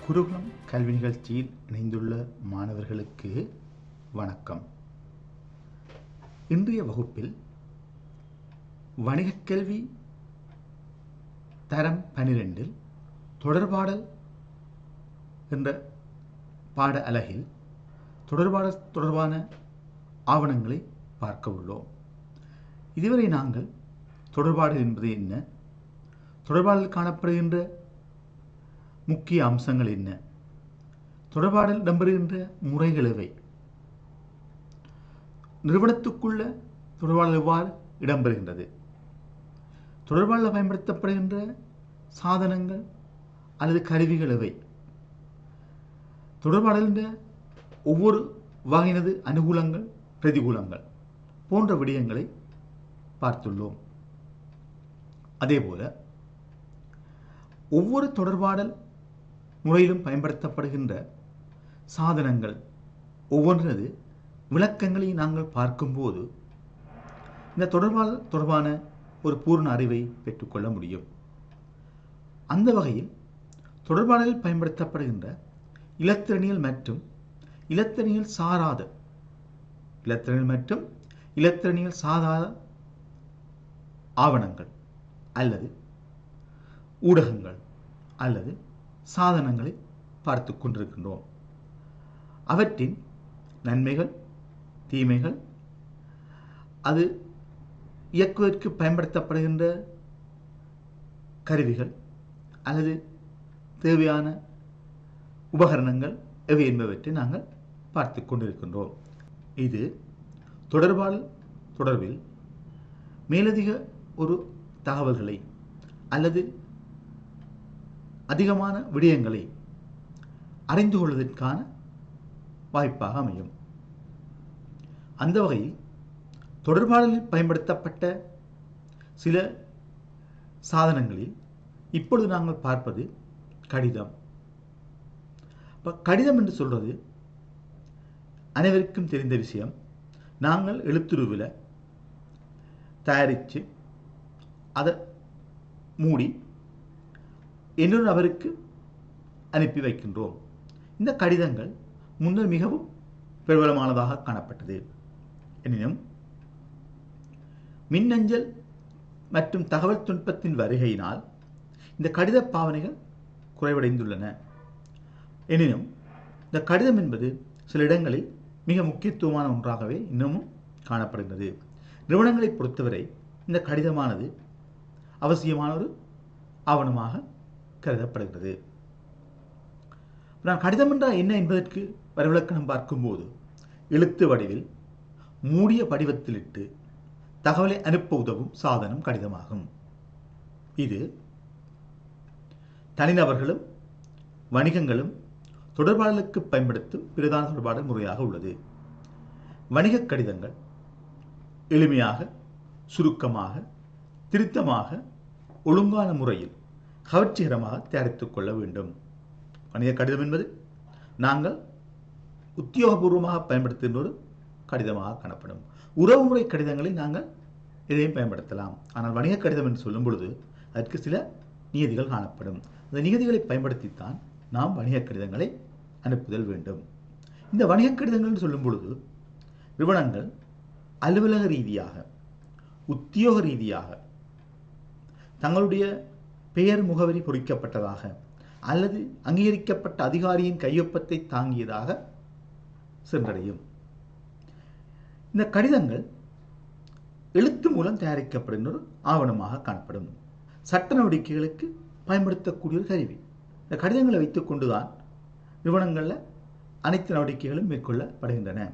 குருகுலம் கல்வி நிகழ்ச்சியில் இணைந்துள்ள மாணவர்களுக்கு வணக்கம். இன்றைய வகுப்பில் வணிகக் கல்வி தரம் 12 தொடர்பாடல் என்ற பாட அலகில் தொடர்பாடல் தொடர்பான ஆவணங்களை பார்க்க உள்ளோம். இதுவரை நாங்கள் தொடர்பாடல் என்பது என்ன, தொடர்பாடலில் காணப்படுகின்ற முக்கிய அம்சங்கள் என்ன, தொடர்பாடல் இடம்பெறுகின்ற முறைகள் எவை, நிறுவனத்துக்குள்ள தொடர்பாடல் எவ்வாறு இடம்பெறுகின்றது, தொடர்பாடலில் பயன்படுத்தப்படுகின்ற சாதனங்கள் அல்லது கருவிகள் எவை, தொடர்பாடலின் ஒவ்வொரு வகையினது அனுகூலங்கள் பிரதிகூலங்கள் போன்ற விடயங்களை பார்த்துள்ளோம். அதேபோல ஒவ்வொரு தொடர்பாடல் முறையிலும் பயன்படுத்தப்படுகின்ற சாதனங்கள் ஒவ்வொன்றது விளக்கங்களை நாங்கள் பார்க்கும்போது இந்த தொடர்பாடல் தொடர்பான ஒரு பூர்ண அறிவை பெற்றுக்கொள்ள முடியும். அந்த வகையில் தொடர்பாடலில் பயன்படுத்தப்படுகின்ற இலத்திரனியல் மற்றும் இலத்திரனியல் சாராத ஆவணங்கள் அல்லது ஊடகங்கள் அல்லது சாதனங்களை பார்த்து கொண்டிருக்கின்றோம். அவற்றின் நன்மைகள் தீமைகள், அது இயக்குவதற்கு பயன்படுத்தப்படுகின்ற கருவிகள் அல்லது தேவையான உபகரணங்கள் எவை என்பவற்றை நாங்கள் பார்த்து கொண்டிருக்கின்றோம். இது தொடர்பாடல் தொடர்பில் மேலதிக ஒரு தகவல்களை அல்லது அதிகமான விடயங்களை அறிந்து கொள்வதற்கான வாய்ப்பாக அமையும். அந்த வகையில் தொடர்பாடலில் பயன்படுத்தப்பட்ட சில சாதனங்களில் இப்பொழுது நாங்கள் பார்ப்பது கடிதம். கடிதம் என்று சொல்றது அனைவருக்கும் தெரிந்த விஷயம். நாங்கள் எழுத்துருவில் தயாரித்து அதை மூடி இன்னொரு நபருக்கு அனுப்பி வைக்கின்றோம். இந்த கடிதங்கள் முன்னர் மிகவும் பிரபலமானதாக காணப்பட்டது. எனினும் மின்னஞ்சல் மற்றும் தகவல் தொழில்நுட்பத்தின் வருகையினால் இந்த கடித பாவனைகள் குறைவடைந்துள்ளன. எனினும் இந்த கடிதம் என்பது சில இடங்களில் மிக முக்கியத்துவமான ஒன்றாகவே இன்னமும் காணப்படுகிறது. நிறுவனங்களை பொறுத்தவரை இந்த கடிதமானது அவசியமான ஒரு ஆவணமாக கருதப்படுகிறது. நான் கடிதம் என்றால் என்ன என்பதற்கு வரவிலக்கணம் பார்க்கும்போது எழுத்து வடிவில் மூடிய படிவத்திலிட்டு தகவலை அனுப்ப உதவும் சாதனம் கடிதமாகும். இது தனிநபர்களும் வணிகங்களும் தொடர்பாடலுக்கு பயன்படுத்தும் பிரதான தொடர்பாடல் முறையாக உள்ளது. வணிக கடிதங்கள் எளிமையாக, சுருக்கமாக, திருத்தமாக, ஒழுங்கான முறையில் கவர்ச்சிகரமாக தயாரித்துக் கொள்ள வேண்டும். வணிக கடிதம் என்பது நாங்கள் உத்தியோகபூர்வமாக பயன்படுத்துகின்ற ஒரு கடிதமாக காணப்படும். உறவுமுறை கடிதங்களில் நாங்கள் இதையும் பயன்படுத்தலாம். ஆனால் வணிக கடிதம் என்று சொல்லும் பொழுது அதற்கு சில நியதிகள் காணப்படும். அந்த நியதிகளை பயன்படுத்தித்தான் நாம் வணிக கடிதங்களை அனுப்புதல் வேண்டும். இந்த வணிக கடிதங்கள் என்று சொல்லும் பொழுது நிறுவனங்கள் அலுவலக ரீதியாக, உத்தியோக ரீதியாக தங்களுடைய பெயர் முகவரி பொறிக்கப்பட்டதாக அல்லது அங்கீகரிக்கப்பட்ட அதிகாரியின் கையொப்பத்தை தாங்கியதாக சென்றடையும். இந்த கடிதங்கள் எழுத்து மூலம் தயாரிக்கப்படுகின்ற ஒரு ஆவணமாக காணப்படும். சட்ட நடவடிக்கைகளுக்கு பயன்படுத்தக்கூடிய ஒரு கருவி. இந்த கடிதங்களை வைத்துக் கொண்டுதான் நிறுவனங்களில் அனைத்து நடவடிக்கைகளும் மேற்கொள்ளப்படுகின்றன.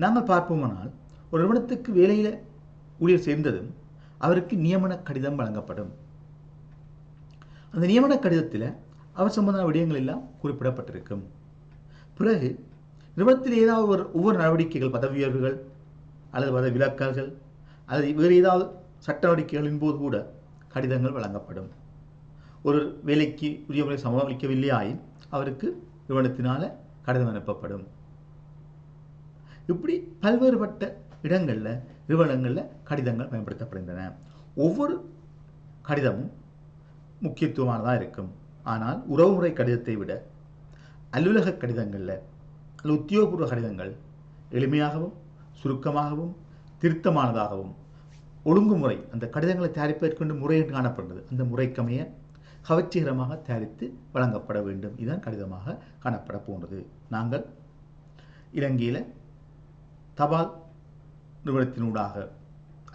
நாங்கள் பார்ப்போமானால் ஒரு நிறுவனத்துக்கு வேலையில் ஊழியர் சேர்ந்ததும் அவருக்கு நியமன கடிதம் வழங்கப்படும். அந்த நியமன கடிதத்தில் அவர் சம்பந்தமான விடயங்கள் எல்லாம் குறிப்பிடப்பட்டிருக்கும். பிறகு நிறுவனத்தில் ஏதாவது ஒவ்வொரு நடவடிக்கைகள், பதவி உயர்வுகள் அல்லது பதவி விலக்கல்கள் அல்லது வேறு ஏதாவது சட்ட நடவடிக்கைகளின் போது கூட கடிதங்கள் வழங்கப்படும். ஒரு வேலைக்கு உரிய முறை சமாளிக்கவில்லையாயின் அவருக்கு நிறுவனத்தினால கடிதம் அனுப்பப்படும். இப்படி பல்வேறுபட்ட இடங்களில் நிறுவனங்களில் கடிதங்கள் பயன்படுத்தப்படுகின்றன. ஒவ்வொரு கடிதமும் முக்கியத்துவமானதாக இருக்கும். ஆனால் உறவுமுறை கடிதத்தை விட அலுவலக கடிதங்களில் அல்லது உத்தியோகபூர்வ கடிதங்கள் எளிமையாகவும் சுருக்கமாகவும் திருத்தமானதாகவும் ஒழுங்குமுறை அந்த கடிதங்களை தயாரிப்பதற்கொண்டு முறை காணப்படுகிறது. அந்த முறைக்கமைய கவர்ச்சிகரமாக தயாரித்து வழங்கப்பட வேண்டும். இதுதான் கடிதமாக காணப்பட போன்றது. நாங்கள் இலங்கையில் தபால் நிறுவனத்தினூடாக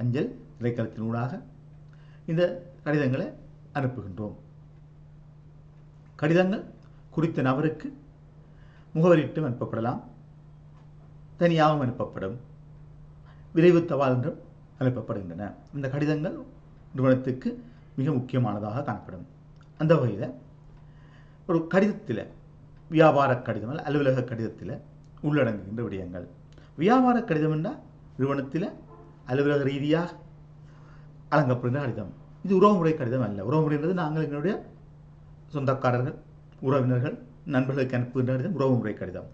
அஞ்சல் திணைக்களத்தினூடாக இந்த கடிதங்களை அனுப்புகின்றோம். கடிதங்கள் குறித்த நபருக்கு முகவரிட்டும் அனுப்பப்படலாம், தனியாகவும் அனுப்பப்படும், விரைவு தபால் என்றும் அனுப்பப்படுகின்றன. இந்த கடிதங்கள் நிறுவனத்துக்கு மிக முக்கியமானதாக காணப்படும். அந்த வகையில் ஒரு கடிதத்தில் வியாபார கடிதம் அல்ல அலுவலக கடிதத்தில் உள்ளடங்குகின்ற விடயங்கள். வியாபார கடிதம் என்றால் நிறுவனத்தில் அலுவலக ரீதியாக வழங்கப்படுகின்ற கடிதம். இது உறவுமுறை கடிதம் அல்ல. உறவுமுறைன்றது நாங்கள் எங்களுடைய சொந்தக்காரர்கள், உறவினர்கள், நண்பர்களுக்கு அனுப்புகின்ற கடிதம் உறவுமுறை கடிதம்.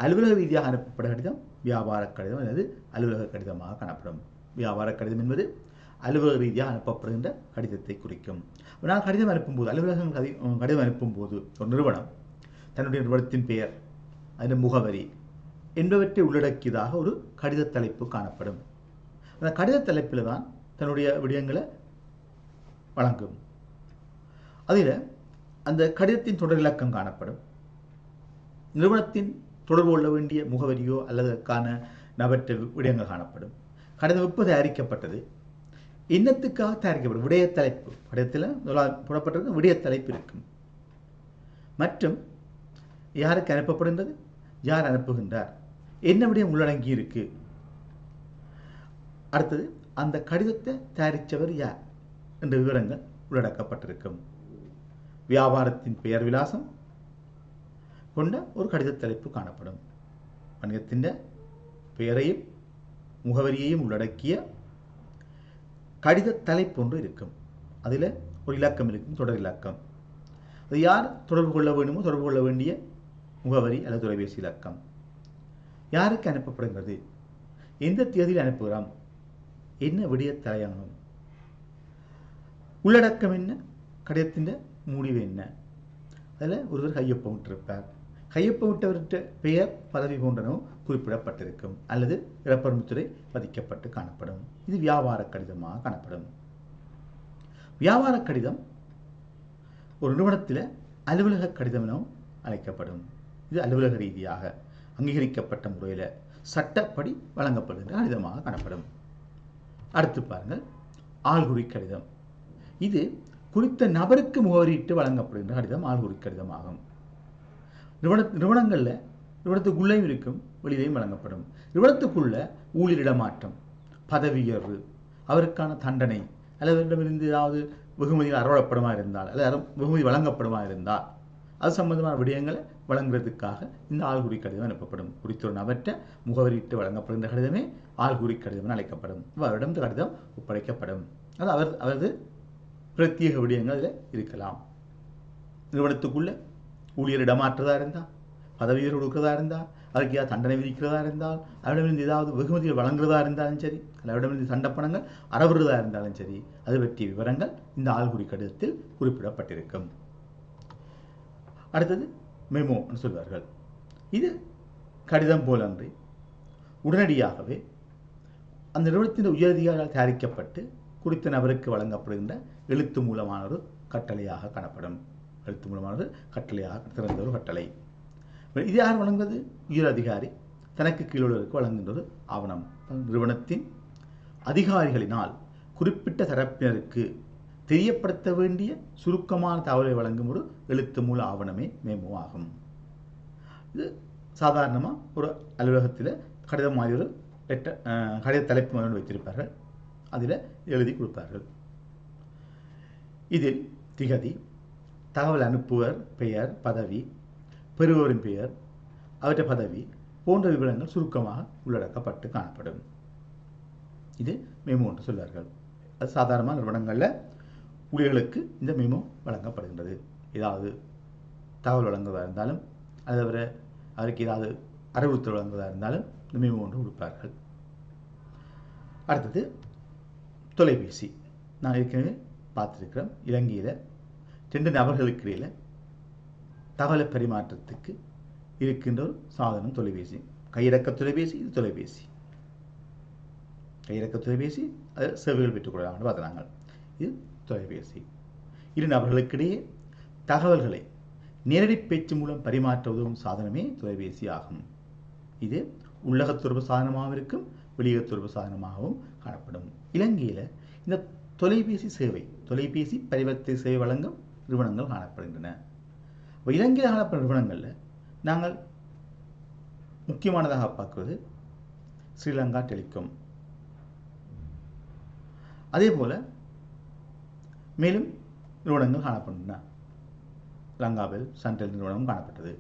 அலுவலக ரீதியாக அனுப்பப்பட்ட கடிதம் வியாபார கடிதம் அல்லது அலுவலக கடிதமாக காணப்படும். வியாபார கடிதம் என்பது அலுவலக ரீதியாக அனுப்பப்படுகின்ற கடிதத்தை குறிக்கும். நான் கடிதம் அனுப்பும்போது, அலுவலகங்கள் கடிதம் அனுப்பும்போது ஒரு நிறுவனம் தன்னுடைய நிறுவனத்தின் பெயர், அதன் முகவரி என்பவற்றை உள்ளடக்கியதாக ஒரு கடித தலைப்பு காணப்படும். அந்த கடித தலைப்பில் தான் தன்னுடைய விடயங்களை வழங்கும். அதில் அந்த கடிதத்தின் தொடர் இலக்கம் காணப்படும். நிறுவனத்தின் தொடர்பு கொள்ள வேண்டிய முகவரியோ அல்லது அதற்கான நபற்ற விடயங்கள் காணப்படும். கடிதம் எப்போ தயாரிக்கப்பட்டது, இன்னத்துக்காக தயாரிக்கப்படும் விடய தலைப்பு, கடிதத்தில் போடப்பட்டிருக்கும் விடய தலைப்பு இருக்கும். மற்றும் யாருக்கு அனுப்பப்படுகின்றது, யார் அனுப்புகின்றார், என்ன விடயம் உள்ளடங்கி இருக்கு. அடுத்தது அந்த கடிதத்தை தயாரித்தவர் யார் என்ற விவரங்கள் உள்ளடக்கப்பட்டிருக்கும். வியாபாரத்தின் பெயர் விலாசம் கொண்ட ஒரு கடித தலைப்பு காணப்படும். வணிகத்தின் பெயரையும் முகவரியையும் உள்ளடக்கிய கடித தலைப்பு ஒன்று இருக்கும். அதில் ஒரு இலக்கம் இருக்கும், தொடர் இலக்கம். அது யார் தொடர்பு கொள்ள வேண்டுமோ தொடர்பு கொள்ள வேண்டிய முகவரி அல்லது தொலைபேசி இலக்கம். யாருக்கு அனுப்பப்படுகிறது, எந்த தேதியில் அனுப்புகிறோம், என்ன விடய தலையங்கம், உள்ளடக்கம் என்ன, கடிதத்தின் முடிவு என்ன. அதில் ஒருவர் கையொப்பமிட்டிருப்பார். கையொப்பமிட்டவர்கிட்ட பெயர், பதவி போன்றனவும் குறிப்பிடப்பட்டிருக்கும் அல்லது இறப்பர் முத்திரை பதிக்கப்பட்டு காணப்படும். இது வியாபார கடிதமாக காணப்படும். வியாபார கடிதம் ஒரு நிறுவனத்தில் அலுவலக கடிதம் எனவும் அழைக்கப்படும். இது அலுவலக ரீதியாக அங்கீகரிக்கப்பட்ட முறையில் சட்டப்படி வழங்கப்படுகின்ற கடிதமாக காணப்படும். அடுத்து பாருங்கள், ஆள்குறி கடிதம். இது குறித்த நபருக்கு முகவரியிட்டு வழங்கப்படுகின்ற கடிதம் ஆள்குறி கடிதமாகும். நிறுவனங்களில் நிறுவனத்துக்குள்ளேயும் இருக்கும், வெளியிலையும் வழங்கப்படும். நிறுவனத்துக்குள்ள ஊழியர் இடமாற்றம், பதவி உயர்வு, அவருக்கான தண்டனை அல்லது ஏதாவது வெகுமதிகள் அறவழப்படுமா இருந்தால் அல்லது வெகுமதி வழங்கப்படுமா இருந்தால் அது சம்பந்தமான விடயங்களை வழங்குறதுக்காக இந்த ஆள்குறி கடிதம் அனுப்பப்படும். குறித்த நபற்ற முகவரியிட்டு வழங்கப்படுகின்ற கடிதமே ஆள்குறி கடிதம் என அழைக்கப்படும். அவரிடம் கடிதம் ஒப்படைக்கப்படும். அது அவரது பிரத்யேக விடயங்கள் அதில் இருக்கலாம். நிறுவனத்துக்குள்ள ஊழியர் இடமாற்றதா இருந்தால், பதவி உயர்வு கொடுக்கிறதா இருந்தால், அவருக்கு ஏதாவது தண்டனை விதிக்கிறதா இருந்தால், அவரிடமிருந்து ஏதாவது வெகுமதிகள் வழங்குறதா இருந்தாலும் சரி, அல்ல அவரிடமிருந்து சண்டப்பணங்கள் அறவுறதா இருந்தாலும் சரி, அது பற்றிய விவரங்கள் இந்த ஆள்குறி கடிதத்தில் குறிப்பிடப்பட்டிருக்கும். அடுத்தது மெமோ என்று சொல்வார்கள். இது கடிதம் போலன்றி உடனடியாகவே அந்த நிறுவனத்தின் உயரதிகாரியால் தயாரிக்கப்பட்டு குறித்த நபருக்கு வழங்கப்படுகின்ற எழுத்து மூலமான ஒரு கட்டளையாக காணப்படும். எழுத்து மூலமான ஒரு கட்டளையாக திறந்த ஒரு கட்டளை. இது யார் வழங்குவது? உயர் அதிகாரி தனக்கு கீழுள்ளவருக்கு வழங்குகின்ற ஒரு ஆவணம். நிறுவனத்தின் அதிகாரிகளினால் குறிப்பிட்ட தரப்பினருக்கு தெரியப்படுத்த வேண்டிய சுருக்கமான தகவலை வழங்கும் ஒரு எழுத்து மூல ஆவணமே மெமோ ஆகும். இது சாதாரணமாக ஒரு அலுவலகத்தில் கடிதம் மாதிரி ஒரு கடித தலைப்பு மாதிரி வைத்திருப்பார்கள். அதில் எழுதி கொடுப்பார்கள். இதில் திகதி, தகவல் அனுப்புவர் பெயர், பதவி, பெறுபவரின் பெயர், அவற்றை பதவி போன்ற விவரங்கள் சுருக்கமாக உள்ளடக்கப்பட்டு காணப்படும். இது மெமோ என்று சொல்வார்கள். அது சாதாரணமாக நிறுவனங்களில் ஊழியர்களுக்கு இந்த மெமோ வழங்கப்படுகின்றது. ஏதாவது தகவல் வழங்குவதாக இருந்தாலும், அதை அவருக்கு ஏதாவது அறிவுறுத்தல் வழங்குவதாக இருந்தாலும் இந்த மெமோ ஒன்று கொடுப்பார்கள். அடுத்தது தொலைபேசி. நான் ஏற்கனவே பார்த்துருக்கிறோம். இலங்கையில் 2 நபர்களுக்கு இடையில் தகவலை பரிமாற்றத்துக்கு இருக்கின்ற ஒரு சாதனம் தொலைபேசி. கையடக்க தொலைபேசி, இது தொலைபேசி. கையடக்க தொலைபேசி, அது சேவைகள் பெற்றுக்கொள்ளலாம் பார்க்குறாங்க. இது தொலைபேசி. இரு நபர்களுக்கிடையே தகவல்களை நேரடி பேச்சு மூலம் பரிமாற்ற உதவும் சாதனமே தொலைபேசி ஆகும். இது உள்ளக தொடர்பு சாதனமாகவும் இருக்கும், வெளியக தொடர்பு சாதனமாகவும் காணப்படும். இலங்கையில் இந்த தொலைபேசி சேவை, தொலைபேசி பரிவர்த்தனை சேவை வழங்கும் நிறுவனங்கள் காணப்படுகின்றன. இலங்கையில் காணப்படும் நிறுவனங்களில் நாங்கள் முக்கியமானதாக பார்க்குவது ஸ்ரீலங்கா டெலிகாம். அதே போல மேலும் நிறுவனங்கள் காணப்படுகின்றன. லங்காவில் சன்டெல் நிறுவனம் காணப்பட்டது.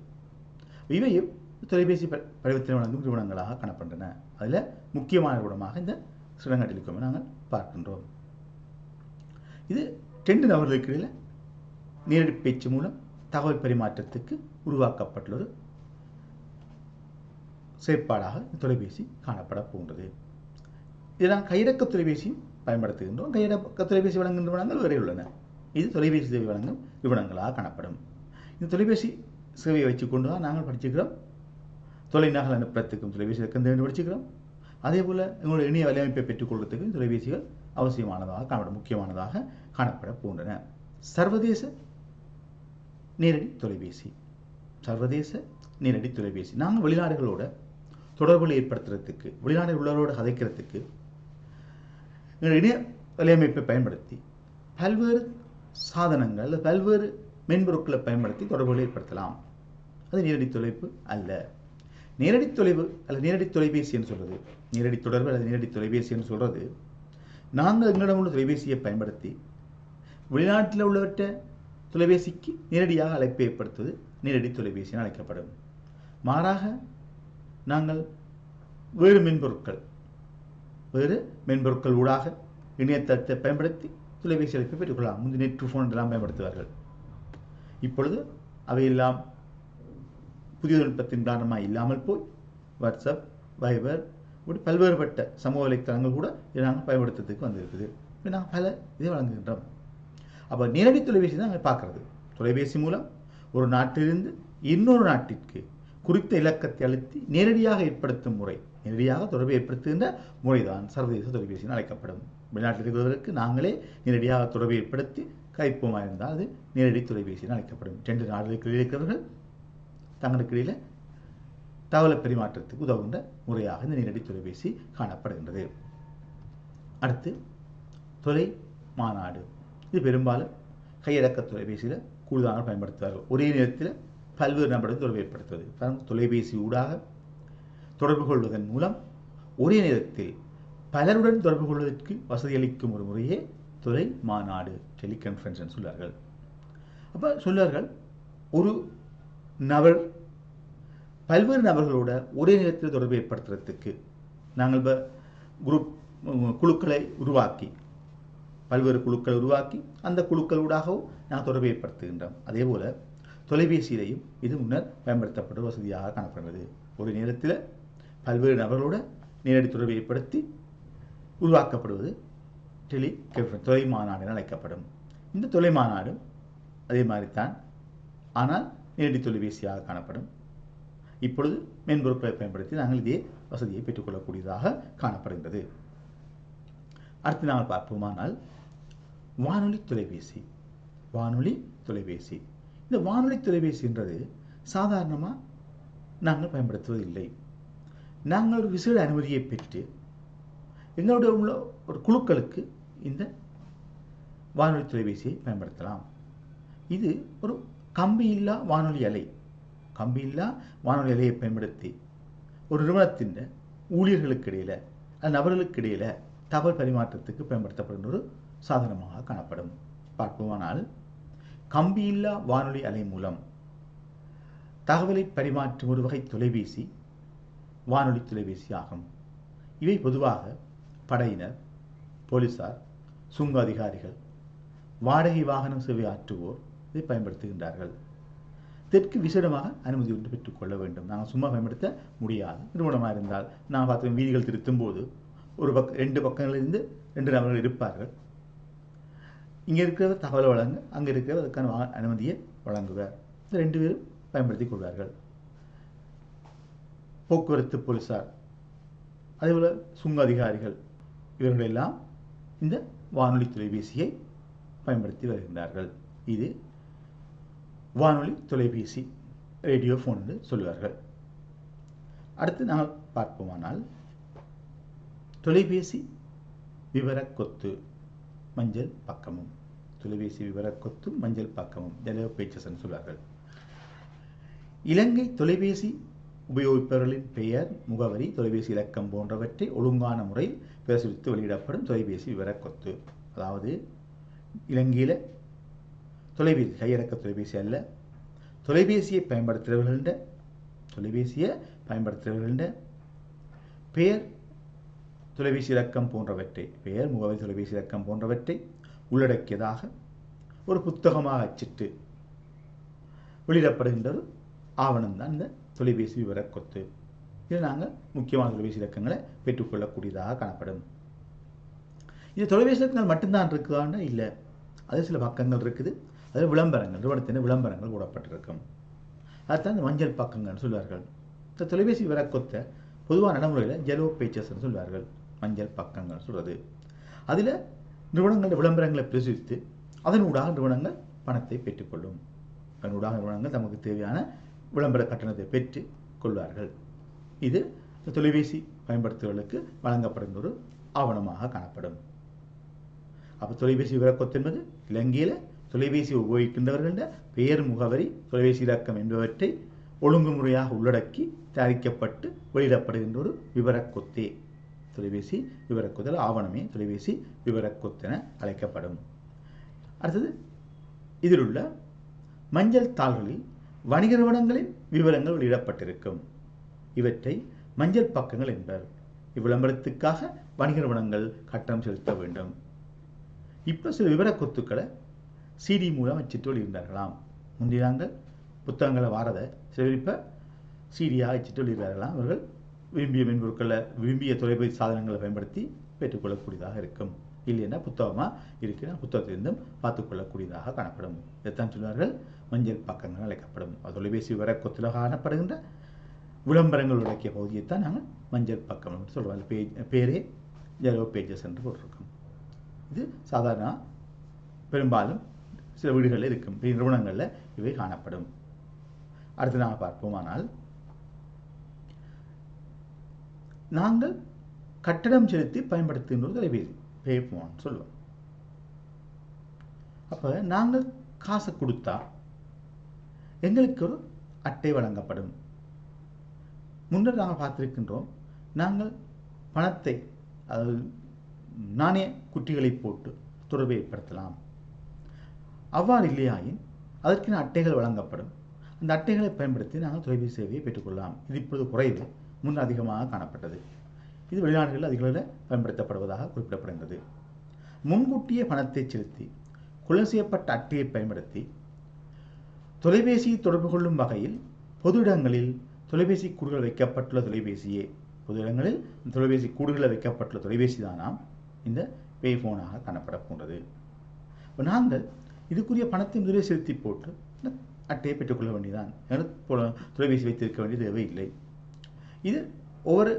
இவையும் தொலைபேசி பரிவர்த்தனை வழங்கும் நிறுவனங்களாக காணப்படுகின்றன. அதில் முக்கியமான நிறுவனமாக இந்த ஸ்ரீலங்கா டெலிகாமை நாங்கள் பார்க்கின்றோம். இது 2 நபர்களுக்கு இடையில் நேரடி பேச்சு மூலம் தகவல் பரிமாற்றத்துக்கு உருவாக்கப்பட்டுள்ள ஒரு செயற்பாடாக தொலைபேசி காணப்பட போன்றது. இதனால் கையடக்க தொலைபேசியும் பயன்படுத்துகின்றோம். கையடக்க தொலைபேசி வழங்கும் நிறுவனங்கள் வேறு உள்ளன. இது தொலைபேசி சேவை வழங்கும் நிறுவனங்களாக காணப்படும். இந்த தொலைபேசி சேவையை வச்சுக்கொண்டு தான் நாங்கள் படிச்சுக்கிறோம். தொலைநகல் அனுப்புறதுக்கும் தொலைபேசி இலக்கம் படிச்சுக்கிறோம். அதே போல் எங்களுடைய இணைய வலையமைப்பை பெற்றுக்கொள்வதற்கும் தொலைபேசிகள் அவசியமானதாக காணப்படும், முக்கியமானதாக காணப்பட போன்றன. சர்வதேச நேரடி தொலைபேசி. சர்வதேச நேரடி தொலைபேசி நாங்கள் வெளிநாடுகளோட தொடர்புகளை ஏற்படுத்துறதுக்கு, வெளிநாடுகள் உள்ளவரோடு கதைக்கிறதுக்கு இணைய வலையமைப்பை பயன்படுத்தி பல்வேறு சாதனங்கள் அல்லது பல்வேறு மென்பொருட்களை பயன்படுத்தி தொடர்புகளை ஏற்படுத்தலாம். அது நேரடி தொலைப்பு அல்ல. நேரடி தொலைவு அல்லது நேரடி தொலைபேசி என்று சொல்றது, நேரடி தொடர்பு அல்லது நேரடி தொலைபேசி என்று சொல்றது, நாங்கள் எங்களிடம் உள்ள தொலைபேசியை பயன்படுத்தி வெளிநாட்டில் உள்ளவற்றை தொலைபேசிக்கு நேரடியாக அழைப்பை ஏற்படுத்துவது நேரடி தொலைபேசி என அழைக்கப்படும். மாறாக நாங்கள் வேறு மென்பொருட்கள் ஊடாக இணையதளத்தை பயன்படுத்தி தொலைபேசி அழைப்பை பெற்றுக்கொள்ளலாம். முந்தைய நெட் ஃபோன் எல்லாம் பயன்படுத்துவார்கள். இப்பொழுது அவையெல்லாம் புதிய தொழில்நுட்பத்தின் காரணமாக இல்லாமல் போய் வாட்ஸ்அப், வைபர் இப்படி பல்வேறுபட்ட சமூக வலைத்தளங்கள் கூட இதை நாங்கள் பயன்படுத்துறதுக்கு வந்திருக்குது. இப்போ நாங்கள் பல இதை வழங்குகின்றோம். அப்போ நேரடி தொலைபேசி தான் நாங்கள் பார்க்குறது. தொலைபேசி மூலம் ஒரு நாட்டிலிருந்து இன்னொரு நாட்டிற்கு குறித்த இலக்கத்தை அழுத்தி நேரடியாக ஏற்படுத்தும் முறை, நேரடியாக தொடர்பை ஏற்படுத்துகின்ற முறைதான் சர்வதேச தொலைபேசி என அழைக்கப்படும். வெளிநாட்டில் இருக்கிறவருக்கு நாங்களே நேரடியாக தொடர்பை ஏற்படுத்தி கைப்போமாக இருந்தால் அது நேரடி தொலைபேசி என அழைக்கப்படும். 2 நாடுகளுக்கு இருக்கிறவர்கள் தங்களுக்கு இடையில் தகவலை பரிமாற்றத்துக்கு உதவுகின்ற முறையாக இந்த நேரடி தொலைபேசி காணப்படுகின்றது. அடுத்து தொலை மாநாடு. இது பெரும்பாலும் கையடக்க தொலைபேசியில் கூடுதலாக பயன்படுத்துவார்கள். ஒரே நேரத்தில் பல்வேறு நபர்கள் தொடர்பு ஏற்படுத்துவது. தொலைபேசி ஊடாக தொடர்பு கொள்வதன் மூலம் ஒரே நேரத்தில் பலருடன் தொடர்பு கொள்வதற்கு வசதி அளிக்கும் ஒரு முறையே தொலை மாநாடு, டெலிகான்ஃபரன்ஸ் சொல்வார்கள். அப்போ சொல்வார்கள், ஒரு நபர் பல்வேறு நபர்களோட ஒரே நேரத்தில் தொடர்பு ஏற்படுத்துறதுக்கு நாங்கள் குழுக்களை உருவாக்கி, பல்வேறு குழுக்களை உருவாக்கி அந்த குழுக்களூடாகவும் நாங்கள் தொடர்பை ஏற்படுத்துகின்றோம். அதே போல தொலைபேசியிலையும் இது முன்னர் பயன்படுத்தப்பட்ட வசதியாக காணப்படுகிறது. ஒரு நேரத்தில் பல்வேறு நபர்களோட நேரடி தொடர்பை ஏற்படுத்தி உருவாக்கப்படுவது தொலை மாநாடு என அழைக்கப்படும். இந்த தொலை மாநாடும் அதே மாதிரித்தான், ஆனால் நேரடி தொலைபேசியாக காணப்படும். இப்பொழுது மென்பொருட்களை பயன்படுத்தி நாங்கள் இதே வசதியை பெற்றுக்கொள்ளக்கூடியதாக காணப்படுகின்றது. அடுத்து நாங்கள் பார்ப்போமானால் வானொலி தொலைபேசி. வானொலி தொலைபேசி, இந்த வானொலி தொலைபேசின்றது சாதாரணமாக நாங்கள் பயன்படுத்துவதில்லை. நாங்கள் ஒரு விசேட அனுமதியை பெற்று எங்களுடைய உள்ள ஒரு குழுக்களுக்கு இந்த வானொலி தொலைபேசியை பயன்படுத்தலாம். இது ஒரு கம்பியில்லா வானொலி அலை. கம்பியில்லா வானொலி அலையை பயன்படுத்தி ஒரு நிறுவனத்தின் ஊழியர்களுக்கு இடையில், நபர்களுக்கு இடையில் தகவல் பரிமாற்றத்துக்கு பயன்படுத்தப்படுகின்ற ஒரு சாதனமாக காணப்படும். பார்ப்போமானால் கம்பியில்லா வானொலி அலை மூலம் தகவலை பரிமாற்றும் ஒரு வகை தொலைபேசி வானொலி தொலைபேசி ஆகும். இவை பொதுவாக படையினர், போலீசார், சுங்க அதிகாரிகள், வாடகை வாகனம் சேவை ஆற்றுவோர் இதை பயன்படுத்துகின்றார்கள். இதற்கு விசேடமாக அனுமதி ஒன்று பெற்றுக்கொள்ள வேண்டும். நாங்கள் சும்மா பயன்படுத்த முடியாது. நிறுவனமாக இருந்தால் நான் பார்த்து வீதிகள் திருத்தும் போது ஒரு 2 பக்கங்களிலிருந்து 2 நபர்கள் இருப்பார்கள். இங்கே இருக்கிறவர் தகவலை வழங்க, அங்கே இருக்கிறவர் அதுக்கான அனுமதியை வழங்குவார். இந்த 2 பேரும் பயன்படுத்திக் கொள்வார்கள். போக்குவரத்து போலீசார், அதேபோல் சுங்க அதிகாரிகள், இவர்களெல்லாம் இந்த வானொலி தொலைபேசியை பயன்படுத்தி வருகின்றார்கள். இது வானொலி தொலைபேசி, ரேடியோ ஃபோன் என்று சொல்வார்கள். அடுத்து நாங்கள் பார்ப்போமானால் தொலைபேசி விவரக்கொத்து மஞ்சள் பக்கமும், தொலைபேசி விவரக்கொத்தும் மஞ்சள் பக்கமும் yellow pages என்று சொல்வார்கள். இலங்கை தொலைபேசி உபயோகிப்பவர்களின் பெயர், முகவரி, தொலைபேசி இலக்கம் போன்றவற்றை ஒழுங்கான முறையில் பிரசுரித்து வெளியிடப்படும் தொலைபேசி விவரக்கொத்து. அதாவது இலங்கையில் தொலைபேசி, கையடக்க தொலைபேசி அல்ல, தொலைபேசியை பயன்படுத்துகிறவர்களின் பெயர், தொலைபேசி இலக்கம் போன்றவற்றை, பெயர், முகவரி, தொலைபேசி இலக்கம் போன்றவற்றை உள்ளடக்கியதாக ஒரு புத்தகமாக அச்சிட்டு வெளியிடப்படுகின்ற ஒரு ஆவணம் தான் இந்த தொலைபேசி விவரக்கொத்து. இதில் நாங்கள் முக்கியமான தொலைபேசி இலக்கங்களை பெற்றுக்கொள்ளக்கூடியதாக காணப்படும். இது தொலைபேசி இலக்கங்கள் மட்டும்தான் இருக்குதான்னா இல்லை, அது சில பக்கங்கள் இருக்குது. அதில் விளம்பரங்கள், நிறுவனத்தின் விளம்பரங்கள் போடப்பட்டிருக்கும். அதுதான் இந்த மஞ்சள் பக்கங்கள் சொல்வார்கள். இந்த தொலைபேசி விவரக்கொத்தை பொதுவான நடைமுறையில் yellow pages சொல்வார்கள், மஞ்சள் பக்கங்கள் சொல்றது. அதில் நிறுவனங்களுடைய விளம்பரங்களை பிரசுரித்து அதனூடாக நிறுவனங்கள் பணத்தை பெற்றுக்கொள்ளும். அதனூடாக நிறுவனங்கள் தமக்கு தேவையான விளம்பர கட்டணத்தை பெற்று கொள்வார்கள். இது தொலைபேசி பயன்படுத்துவர்களுக்கு வழங்கப்படும் ஒரு ஆவணமாக காணப்படும். அப்போ தொலைபேசி விவரக்கொத்து என்பது இலங்கையில் தொலைபேசி உபயோகிக்கின்றவர்களின் பெயர், முகவரி, தொலைபேசி இலக்கம் என்பவற்றை ஒழுங்குமுறையாக உள்ளடக்கி தயாரிக்கப்பட்டு வெளியிடப்படுகின்ற ஒரு விவரக்கொத்தே தொலைபேசி விவரக்கொத்து ஆவணமே தொலைபேசி விவரக்கொத்து என அழைக்கப்படும். அடுத்தது, இதில் உள்ள மஞ்சள் தாள்களில் வணிக நிறுவனங்களின் விவரங்கள் வெளியிடப்பட்டிருக்கும். இவற்றை மஞ்சள் பக்கங்கள் என்பர். இவ்விளம்பரத்துக்காக வணிக நிறுவனங்கள் கட்டணம் செலுத்த வேண்டும். இப்போ சில விவரக்கொத்துக்களை CD மூலம் அச்சிட்டு வெளியிட்டார்களாம். முந்தைய நாங்கள் புத்தகங்களை வாரதை சில இப்போ CDயாக அச்சிட்டு வெளியிடுறார்களாம். அவர்கள் விரும்பிய மென்பொருட்களை, விரும்பிய தொலைபேசி சாதனங்களை பயன்படுத்தி பெற்றுக்கொள்ளக்கூடியதாக இருக்கும். இல்லைன்னா புத்தகமாக இருக்கிற புத்தகத்திலிருந்தும் பார்த்துக்கொள்ளக்கூடியதாக காணப்படும். இதைத்தான் சொல்வார்கள் மஞ்சள் பக்கங்கள் அழைக்கப்படும். தொலைபேசி விவரக்கொத்தில் காணப்படுகின்ற விளம்பரங்கள் உள்ளடக்கிய பகுதியைத்தான் நாங்கள் மஞ்சள் பக்கம் சொல்லுவாங்க. பேரே yellow pages என்று போட்டிருக்கும். இது சாதாரண பெரும்பாலும் சில வீடுகளில் இருக்கும், நிறுவனங்களில் இவை காணப்படும். அடுத்து நாங்கள் பார்ப்போமானால், நாங்கள் கட்டணம் செலுத்தி பயன்படுத்துகின்ற தொலைபேசி, பே ஃபோன் சொல்லுவோம். அப்போ நாங்கள் காசை கொடுத்தா எங்களுக்கு ஒரு அட்டை வழங்கப்படும். முன்னர் நாங்கள் பார்த்திருக்கின்றோம், நாங்கள் பணத்தை, அதாவது நாணய குட்டிகளை போட்டு தொடர்பை ஏற்படுத்தலாம். அவ்வாறு இல்லையாயின் அதற்கான அட்டைகள் வழங்கப்படும். அந்த அட்டைகளை பயன்படுத்தி நாங்கள் தொலைபேசி சேவையை பெற்றுக்கொள்ளலாம். இது இப்பொழுது குறைவு, முன் அதிகமாக காணப்பட்டது. இது வெளிநாடுகளில் அதிகளவில் பயன்படுத்தப்படுவதாக குறிப்பிடப்படுகிறது. முன்கூட்டியே பணத்தை செலுத்தி கொலை செய்யப்பட்ட அட்டையை பயன்படுத்தி தொலைபேசியை தொடர்பு கொள்ளும் வகையில் பொது இடங்களில் தொலைபேசி கூடுகள் வைக்கப்பட்டுள்ள தொலைபேசியே, பொது இடங்களில் தொலைபேசி கூடுகளில் வைக்கப்பட்டுள்ள தொலைபேசி தானாம் இந்த பே ஃபோனாக காணப்பட போன்றது. நாங்கள் இதுக்குரிய பணத்தை முதலில் செலுத்தி போட்டு அட்டையை பெற்றுக்கொள்ள வேண்டியதான். தொலைபேசி வைத்திருக்க வேண்டிய தேவையில்லை. இது ஒவ்வொரு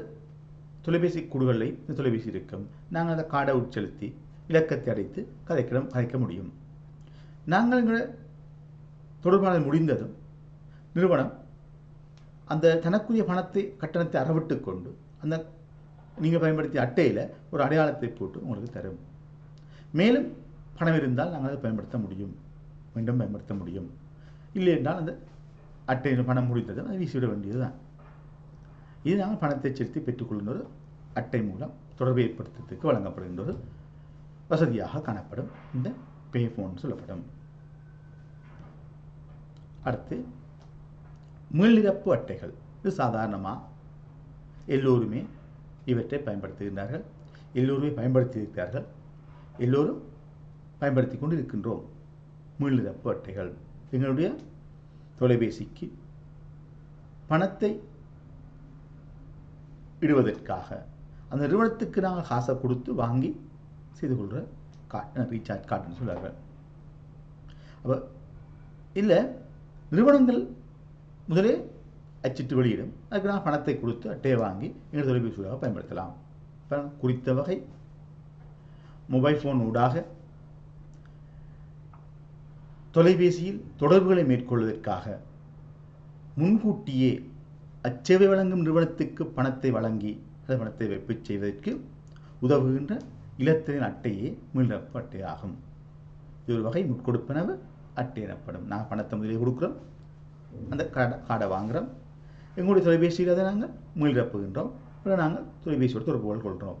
தொலைபேசி கூடுகளில் இந்த தொலைபேசி இருக்கும். நாங்கள் அந்த கார்டை உட்செலுத்தி இலக்கத்தை அடைத்து கதைக்க முடியும். நாங்கள் எங்களை தொடர்பாடல் முடிந்ததும் நிறுவனம் அந்த தனக்குரிய கட்டணத்தை அறவிட்டு கொண்டு அந்த நீங்கள் பயன்படுத்திய அட்டையில் ஒரு அடையாளத்தை போட்டு உங்களுக்கு தரும். மேலும் பணம் இருந்தால் நாங்கள் அதை பயன்படுத்த முடியும், மீண்டும் பயன்படுத்த முடியும். இல்லை என்றால் அந்த அட்டையில் பணம் முடிந்ததும் அதை வீசிவிட வேண்டியது தான். இது நாங்கள் பணத்தை செலுத்தி பெற்றுக்கொள்கின்ற ஒரு அட்டை மூலம் தொடர்பை ஏற்படுத்துவதற்கு வழங்கப்படுகின்ற ஒரு வசதியாக காணப்படும் இந்த பே ஃபோன் சொல்லப்படும். அடுத்து, மீளிறப்பு அட்டைகள். இது சாதாரணமாக எல்லோருமே இவற்றை பயன்படுத்துகின்றார்கள், எல்லோருமே பயன்படுத்தியிருக்கிறார்கள், எல்லோரும் பயன்படுத்தி கொண்டு இருக்கின்றோம். மீளிறப்பு அட்டைகள் எங்களுடைய தொலைபேசிக்கு பணத்தை இடுவதற்காக அந்த நிறுவனத்துக்கு நாங்கள் காசை கொடுத்து வாங்கி செய்து கொள்கிற கார்டு, ரீசார்ஜ் கார்டுன்னு சொல்கிறார்கள். அப்போ இல்லை, நிறுவனங்கள் முதலே அச்சிட்டு வெளியிடும். அதுக்கு நான் பணத்தை கொடுத்து அட்டையை வாங்கி எங்கள் தொலைபேசியாக பயன்படுத்தலாம். குறித்த வகை மொபைல் போன் ஊடாக தொலைபேசியில் தொடர்புகளை மேற்கொள்வதற்காக முன்கூட்டியே அச்சேவை வழங்கும் நிறுவனத்துக்கு பணத்தை வழங்கி அந்த பணத்தை வைப்பு செய்வதற்கு உதவுகின்ற இலத்திரன் அட்டையே மீள்நிரப்பு அட்டையாகும். இது ஒரு வகை முட்கொடுப்பனவு அட்டை எனப்படும். நான் பணத்தை முதலே கொடுக்குறோம், அந்த கார்டை வாங்குகிறோம், எங்களுடைய தொலைபேசியில் அதை நாங்கள் மீள்நிரப்புகின்றோம். அப்புறம் நாங்கள் தொலைபேசியோடு தொடர்பு கொள்கிறோம்.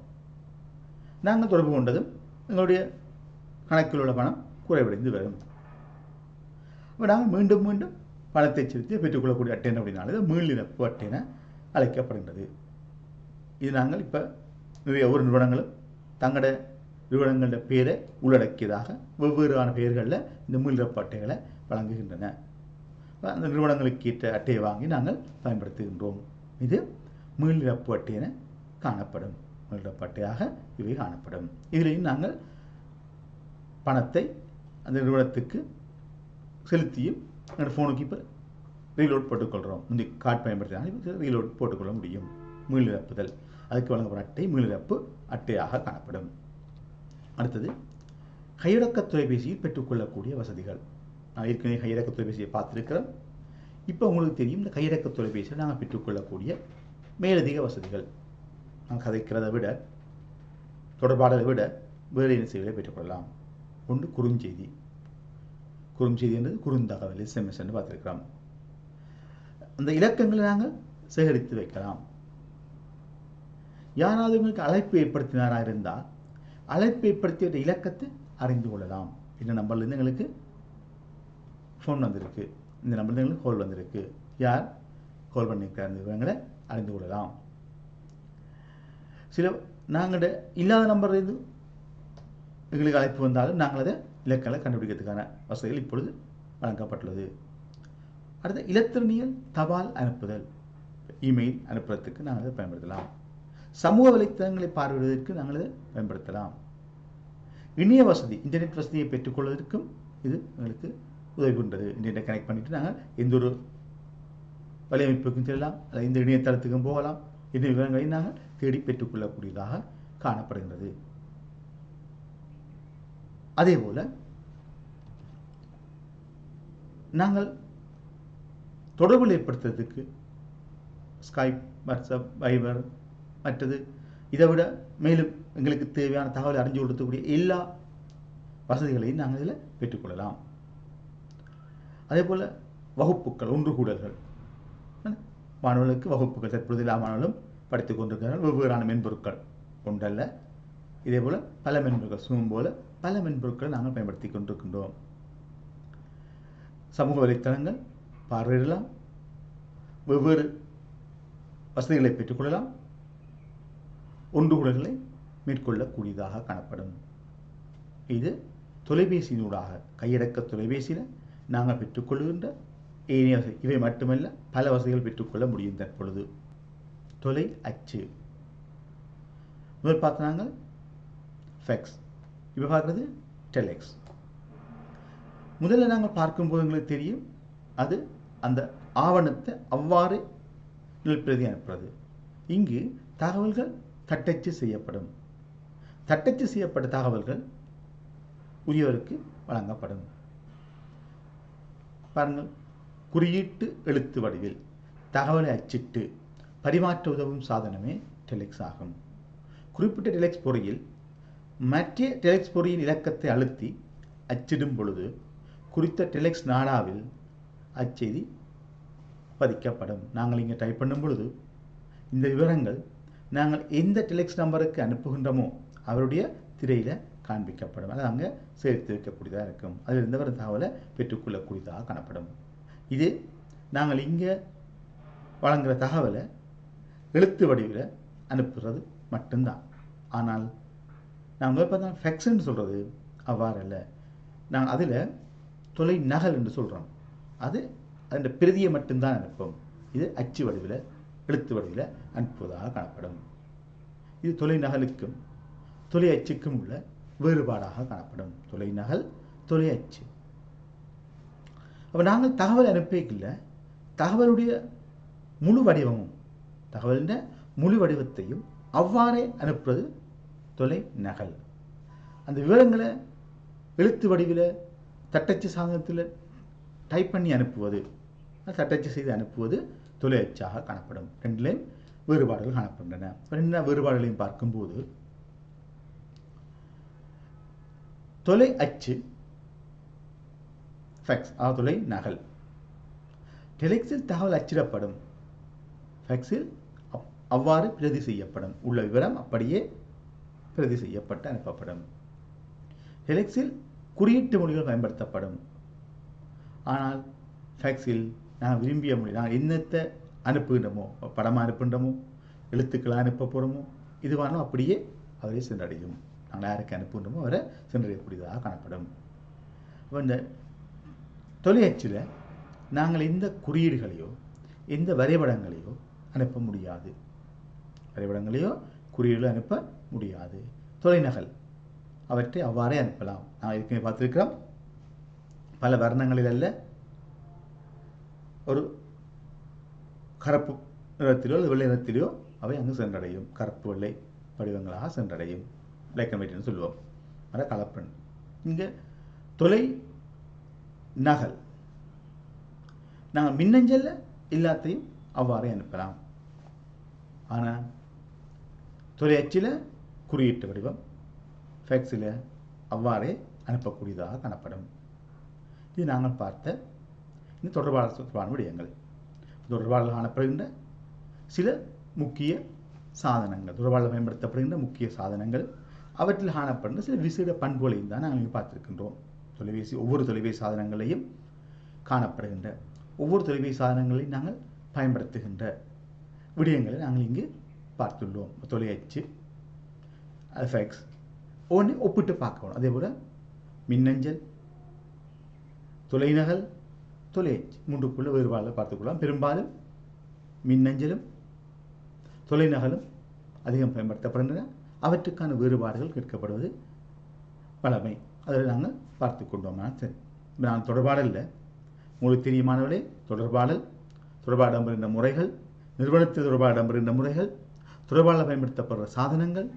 நாங்கள் தொடர்பு கொண்டதும் எங்களுடைய கணக்கில் உள்ள பணம் குறைவடைந்து வரும். இப்போ நாங்கள் மீண்டும் மீண்டும் பணத்தை செலுத்தி பெற்றுக்கொள்ளக்கூடிய அட்டை அப்படின்னால மீள்நிரப்பு அட்டை என அழைக்கப்படுகின்றது. இது நாங்கள் இப்போ நிறைய ஒவ்வொரு நிறுவனங்களும் தங்களோட நிறுவனங்களோட பெயரை உள்ளடக்கியதாக வெவ்வேறான பெயர்களில் இந்த மீள்நிரப்பு அட்டைகளை வழங்குகின்றன. அந்த நிறுவனங்களுக்கு ஏற்ற அட்டையை வாங்கி நாங்கள் பயன்படுத்துகின்றோம். இது மீள்நிரப்பு அட்டை என காணப்படும். மீள்நிரப்பு அட்டையாக இவை காணப்படும். இதிலையும் நாங்கள் பணத்தை அந்த நிறுவனத்துக்கு செலுத்தியும் எங்களோட ஃபோனுக்கு இப்போ ரீலோட் போட்டுக்கொள்கிறோம். இந்த கார்டு பயன்படுத்தினாலும் ரீலோட் போட்டுக்கொள்ள முடியும். மீள்நிரப்புதல் அதுக்கு வழங்கப்படும் அட்டை மீள்நிரப்பு அட்டையாக காணப்படும். அடுத்தது கையடக்க தொலைபேசியில் பெற்றுக்கொள்ளக்கூடிய வசதிகள். நான் ஏற்கனவே கையடக்க தொலைபேசியை பார்த்துருக்கிறோம். இப்போ உங்களுக்கு தெரியும் இந்த கையடக்க தொலைபேசியில் நாங்கள் பெற்றுக்கொள்ளக்கூடிய மேலதிக வசதிகள். நாங்கள் கதைக்கிறதை விட தொடர்பாடலை விட வேறு என்ன செய்திகளை பெற்றுக்கொள்ளலாம். ஒன்று குறுஞ்செய்தி. குறுஞ்செய்தி என்பது குறுந்தகவல் SMS என்று பார்த்துருக்கிறோம். அந்த இலக்கங்களை நாங்கள் சேகரித்து வைக்கலாம். யாராவது உங்களுக்கு அழைப்பு ஏற்படுத்தினாராக இருந்தால் அழைப்பு ஏற்படுத்திய இலக்கத்தை அறிந்து கொள்ளலாம். இந்த நம்பர்லேருந்து எங்களுக்கு ஃபோன் வந்திருக்கு, இந்த நம்பர்லேருந்து எங்களுக்கு கால் வந்திருக்கு, யார் கால் பண்ணியிருக்கார் விவரங்களை அறிந்து கொள்ளலாம். சில நாங்கள் இல்லாத நம்பர்லேருந்து எங்களுக்கு அழைப்பு வந்தாலும் நாங்கள் அதை இலக்கங்களை கண்டுபிடிக்கிறதுக்கான வசதிகள் இப்பொழுது வழங்கப்பட்டுள்ளது. அடுத்த இலத்திரனியல் தபால் அனுப்புதல், இமெயில் அனுப்புறதுக்கு நாங்கள் அதை பயன்படுத்தலாம். சமூக வலைத்தளங்களை பார்வையிடுவதற்கு நாங்கள் அதை பயன்படுத்தலாம். இணைய வசதி, இன்டர்நெட் வசதியை பெற்றுக்கொள்வதற்கும் இது எங்களுக்கு உதவி கொண்டது. இன்டர்நெட் கனெக்ட் பண்ணிட்டு நாங்கள் எந்த ஒரு வலையமைப்புக்கும் செல்லலாம், அல்லது இந்த இணையதளத்துக்கும் போகலாம். இந்த விவரங்களை நாங்கள் தேடி பெற்றுக்கொள்ளக்கூடியதாக காணப்படுகின்றது. அதே போல நாங்கள் தொடர்புகள் ஏற்படுத்துறதுக்கு ஸ்கைப், வாட்ஸ்அப், வைபர், மற்றது இதை விட மேலும் எங்களுக்கு தேவையான தகவலை அறிஞ்சு கொடுக்கக்கூடிய எல்லா வசதிகளையும் நாங்கள் இதில் பெற்றுக்கொள்ளலாம். அதே போல் வகுப்புகள், ஒன்று கூடல்கள், மாணவர்களுக்கு வகுப்புகள் தற்பொழுது எல்லா மாணவர்களும் படித்துக் கொண்டிருக்கிறார்கள். வெவ்வேறான மென்பொருட்கள் கொண்டல்ல, இதே போல் பல மென்பொருட்கள், Zoom போல பல மென்பொருட்களை நாங்கள் பயன்படுத்தி கொண்டிருக்கின்றோம். சமூக வலைத்தளங்கள் பார்வையிடலாம், வெவ்வேறு வசதிகளை பெற்றுக்கொள்ளலாம், ஒன்று கூடல்களை மேற்கொள்ளக்கூடியதாக காணப்படும். இது தொலைபேசியினூடாக கையடக்க தொலைபேசியில் நாங்கள் பெற்றுக்கொள்கின்ற ஏனைய வசதி. இவை மட்டுமல்ல, பல வசதிகள் பெற்றுக்கொள்ள முடியும். தற்பொழுது தொலை அச்சு முதல் பார்த்து நாங்கள் ஃபேக்ஸ், இப்போ பார்க்குறது டெலெக்ஸ். முதல்ல நாங்கள் பார்க்கும்போது எங்களுக்கு தெரியும் அது அந்த ஆவணத்தை அவ்வாறு நிலப்பிரதி அனுப்புறது. இங்கு தகவல்கள் தட்டச்சு செய்யப்படும். தட்டச்சு செய்யப்பட்ட தகவல்கள் உரியவருக்கு வழங்கப்படும். பாருங்கள், குறியீட்டு எழுத்து வடிவில் தகவலை அச்சிட்டு பரிமாற்ற உதவும் சாதனமே டெலெக்ஸ் ஆகும். குறிப்பிட்ட டெலெக்ஸ் பொறியில் மற்ற டெலெக்ஸ் பொறியின் இலக்கத்தை அழுத்தி அச்சிடும் பொழுது குறித்த டெலெக்ஸ் நாடாவில் அச்செய்தி பதிக்கப்படும். நாங்கள் இங்கே டைப் பண்ணும் பொழுது இந்த விவரங்கள் நாங்கள் எந்த டெலெக்ஸ் நம்பருக்கு அனுப்புகின்றோமோ அவருடைய திரையில் காண்பிக்கப்படும். அது அங்கே சேர்த்து வைக்கக்கூடியதாக இருக்கும். அதிலிருந்து வரும் தகவலை பெற்றுக்கொள்ளக்கூடியதாக காணப்படும். இது நாங்கள் இங்கே வழங்குகிற தகவலை எழுத்து வடிவில் அனுப்புகிறது மட்டும்தான். ஆனால் நாங்கள் பார்த்தா ஃபேக்ஸ்ன்னு சொல்கிறது அவ்வாறு அல்ல. நாங்கள் அதில் தொலை நகல் என்று சொல்கிறோம். அது அதன் பிரதியை மட்டும்தான் அனுப்பும். இது அச்சு வடிவில், எழுத்து வடிவில் அனுப்புவதாக காணப்படும். இது தொலை நகலுக்கும் தொலை அச்சுக்கும் உள்ள வேறுபாடாக காணப்படும். தொலை நகல், தொலை அச்சு. அப்போ நாங்கள் தகவல் அனுப்பிக்கல, தகவலுடைய முழு வடிவமும் தகவலின் முழு வடிவத்தையும் அவ்வாறே அனுப்புவது தொலை நகல். அந்த விவரங்களை எழுத்து வடிவில் தட்டச்சு சாதனத்தில் டைப் பண்ணி அனுப்புவது, தட்டச்சு செய்து அனுப்புவது தொலை அச்சாக காணப்படும். ரெண்டுலேயும் வேறுபாடுகள் காணப்படுகின்றன. ரெண்டு வேறுபாடுகளையும் பார்க்கும்போது தொலை அச்சு ஃபேக்ஸ் தொலை நகல். டெலெக்ஸில் தகவல் அச்சிடப்படும், ஃபேக்ஸில் அவ்வாறு பிரதி செய்யப்படும். உள்ள விவரம் அப்படியே பிரதி செய்யப்பட்டு அனுப்பப்படும். டெலெக்ஸில் குறியீட்டு மொழிகள் பயன்படுத்தப்படும். ஆனால் ஃபேக்ஸில் நான் விரும்பிய மொழி, நான் என்னத்தை அனுப்புகின்றமோ, படமாக அனுப்புகின்றமோ, எழுத்துக்களாக அனுப்ப போகிறோமோ, இதுவானோ அப்படியே அவரை சென்றடையும். நாங்கள் யாருக்கு அனுப்புகின்றமோ அவரை சென்றடையக்கூடியதாக காணப்படும். இந்த தொலையச்சில் நாங்கள் எந்த குறியீடுகளையோ எந்த வரைபடங்களையோ அனுப்ப முடியாது. வரைபடங்களையோ குறியீடுகளோ அனுப்ப முடியாது. தொலைநகல் அவற்றை அவ்வாறே அனுப்பலாம். நான் ஏற்கனவே பார்த்துருக்கிறோம். பல வர்ணங்களில் அல்ல, ஒரு கருப்பு நிறத்திலோ வெள்ளை நிறத்திலோ அவை அங்கு சென்றடையும். கருப்பு வெள்ளை வடிவங்களாக சென்றடையும். பிளாக் அண்ட் ஒயிட்னு சொல்லுவோம். அதை கலப்பெண். இங்கே தொலை நகல் நாங்கள் மின்னஞ்சல்ல எல்லாத்தையும் அவ்வாறே அனுப்பலாம். ஆனால் தொலையச்சில் குறியீட்டு வடிவம், ஃபேக்ஸில் அவ்வாறே அனுப்பக்கூடியதாக காணப்படும். இது நாங்கள் பார்த்த இந்த தொடர்பான விடயங்கள். தொடர்பாளர்கள் காணப்படுகின்ற சில முக்கிய சாதனங்கள், தொடர்பாளர்கள் பயன்படுத்தப்படுகின்ற முக்கிய சாதனங்கள், அவற்றில் காணப்படுகின்ற சில விசேட பண்புகளையும் தான் நாங்கள் பார்த்திருக்கின்றோம். ஒவ்வொரு தொலைபேசி சாதனங்களையும் காணப்படுகின்ற ஒவ்வொரு தொலைபேசி சாதனங்களையும் நாங்கள் பயன்படுத்துகின்ற விடயங்களை நாங்கள் இங்கு பார்த்துள்ளோம். தொலையச்சு, ஃபேக்ஸ் ஒன்று ஒப்பிட்டு பார்க்கணும். அதே போல் மின்னஞ்சல், தொலைநகல், தொலையச்சு மூன்றுக்குள்ள வேறுபாடுகளை பார்த்துக்கொள்ளலாம். பெரும்பாலும் மின்னஞ்சலும் தொலைநகலும் அதிகம் பயன்படுத்தப்படுகின்றன. அவற்றுக்கான வேறுபாடுகள் கேட்கப்படுவது வழமை. அதில் நாங்கள் பார்த்து கொண்டோம். சரி, நான் தொடர்பாடலில் உங்களுக்கு தெரியுமானவர்களே, தொடர்பாடல் இடம்பெறுகின்ற முறைகள், நிறுவனத்தில் தொடர்பாடல் இடம்பெறுகின்ற முறைகள், தொடர்பாடல் பயன்படுத்தப்படுற சாதனங்கள்,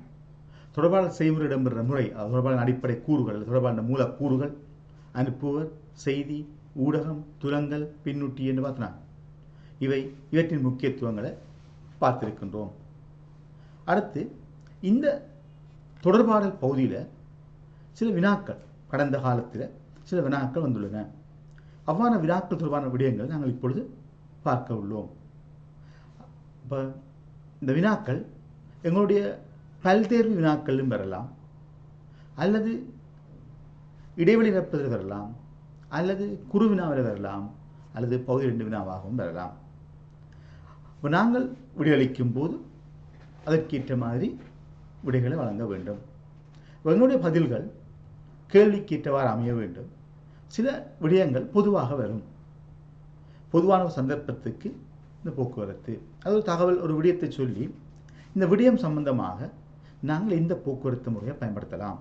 தொடர்பாடல் செய்முறை இடம்பெறுகிற முறை, தொடர்பாடலின் அடிப்படை கூறுகள், தொடர்பாடல் மூலக்கூறுகள், அனுப்புவர், செய்தி, ஊடகம், துலங்கல், பின்னூட்டி என்று பார்த்தோம். இவற்றின் முக்கியத்துவங்களை பார்த்திருக்கின்றோம். அடுத்து இந்த தொடர்பாடல் பகுதியில் சில வினாக்கள், கடந்த காலத்தில் சில வினாக்கள் வந்துள்ளன. அவ்வாறான வினாக்கள் தொடர்பான விடயங்கள் நாங்கள் இப்பொழுது பார்க்க உள்ளோம். இப்போ இந்த வினாக்கள் எங்களுடைய பல்தேர்வு வினாக்களும் பெறலாம், அல்லது இடைவெளி நிரப்புதல் பெறலாம், அல்லது குறு வினாவில் பெறலாம், அல்லது பகுதி 2 வினாவாகவும் பெறலாம். இப்போ நாங்கள் விடையளிக்கும் போது அதற்கேற்ற மாதிரி விடைகளை வழங்க வேண்டும். எங்களுடைய பதில்கள் கேள்விக்கேற்றவாறு அமைய வேண்டும். சில விடயங்கள் பொதுவாக வரும். பொதுவான சந்தர்ப்பத்துக்கு இந்த போக்குவரத்து, அது ஒரு தகவல், ஒரு விடயத்தை சொல்லி இந்த விடயம் சம்பந்தமாக நாங்கள் இந்த போக்குவரத்து முறையை பயன்படுத்தலாம்,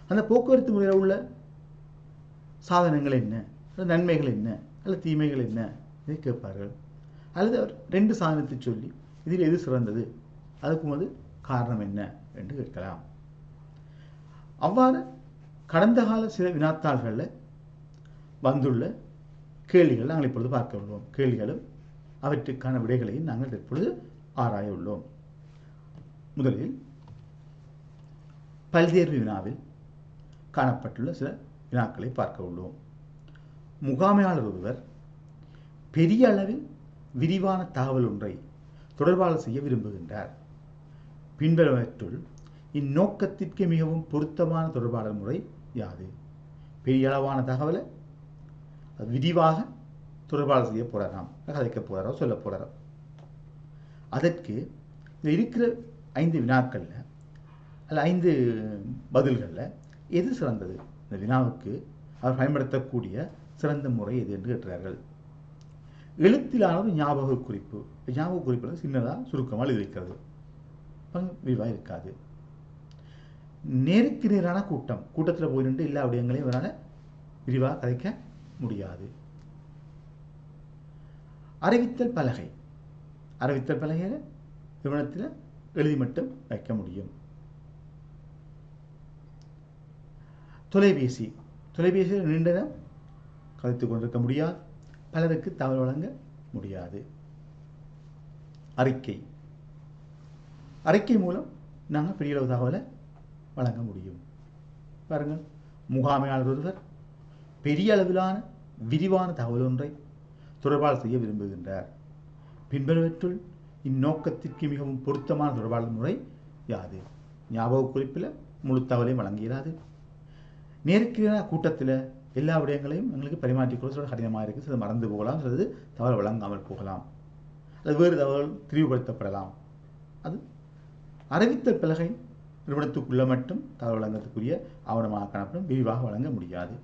அந்த போக்குவரத்து முறையில் உள்ள சாதனங்கள் என்ன, நன்மைகள் என்ன, அல்லது தீமைகள் என்ன இதை கேட்பார்கள். அல்லது 2 சாதனத்தை சொல்லி இதில் எது சிறந்தது, அதுக்கும் அது காரணம் என்ன என்று கேட்கலாம். அவ்வாறு கடந்த கால சில வினாத்தாள்களில் வந்துள்ள கேள்விகள் நாங்கள் இப்பொழுது பார்க்க உள்ளோம். கேள்விகளும் அவற்றுக்கான விடைகளையும் நாங்கள் இப்பொழுது ஆராய உள்ளோம். முதலில் பல்தேர்வு வினாவில் காணப்பட்டுள்ள சில வினாக்களை பார்க்க உள்ளோம். முகாமையாளர் ஒருவர் பெரிய அளவில் விரிவான தகவல் ஒன்றை தொடர்பாடல் செய்ய விரும்புகின்றார். பின்வருவற்றுள் இந்நோக்கத்திற்கு மிகவும் பொருத்தமான தொடர்பாடல் முறை யாது? பெரிய அளவான தகவலை விரிவாக தொடர்பாடல் செய்ய போறாராம், கதைக்க போறாரோ சொல்ல போறாரோ. அதற்கு இருக்கிற 5 வினாக்கள்ல அல்ல 5 பதில்களில் எது சிறந்தது, இந்த வினாவுக்கு அவர் பயன்படுத்தக்கூடிய சிறந்த முறை எது என்று கேட்கிறார்கள். எழுத்திலான ஒரு ஞாபக குறிப்பு. ஞாபக குறிப்பு சின்னதாக சுருக்கமாக எழுதி வைக்கிறது, விரிவாக இருக்காது. நேருக்கு நேரான கூட்டத்தில் போய் நின்று எல்லா விடயங்களையும் இவரால் விரிவாக கதைக்க முடியாது. அறிவித்தல் பலகை. அறிவித்தல் பலகையில் நிறுவனத்தில் எழுதி மட்டும் வைக்க முடியும். தொலைபேசி. தொலைபேசியில் நீண்ட நேரம் கதைத்து கொண்டிருக்க முடியாது, பலருக்கு தகவல் வழங்க முடியாது. அறிக்கை. அறிக்கை மூலம் நாங்கள் பெரிய அளவு தகவலை வழங்க முடியும். பாருங்கள், முகாமையாளர் ஒருவர் பெரிய அளவிலான விரிவான தகவல் ஒன்றை தொடர்பாடல் செய்ய விரும்புகின்றார். பின்வருவற்றுள் இந்நோக்கத்திற்கு மிகவும் பொருத்தமான தொடர்பாடல் முறை யாது? ஞாபக குறிப்பில் முழு தகவலையும் வழங்கியது. நேருக்கு கூட்டத்தில் எல்லா விடயங்களையும் எங்களுக்கு பரிமாற்றிக்கொள்ள சில கடினமாக இருக்குது, சில மறந்து போகலாம், சிலது தகவல் வழங்காமல் போகலாம், அது வேறு தகவல் திரிவுபடுத்தப்படலாம். அது அறிவித்தல் பலகை நிறுவனத்துக்குள்ள மட்டும் தகவல் வழங்கத்துக்குரிய ஆவணமாக காணப்படும், விரிவாக வழங்க முடியாது.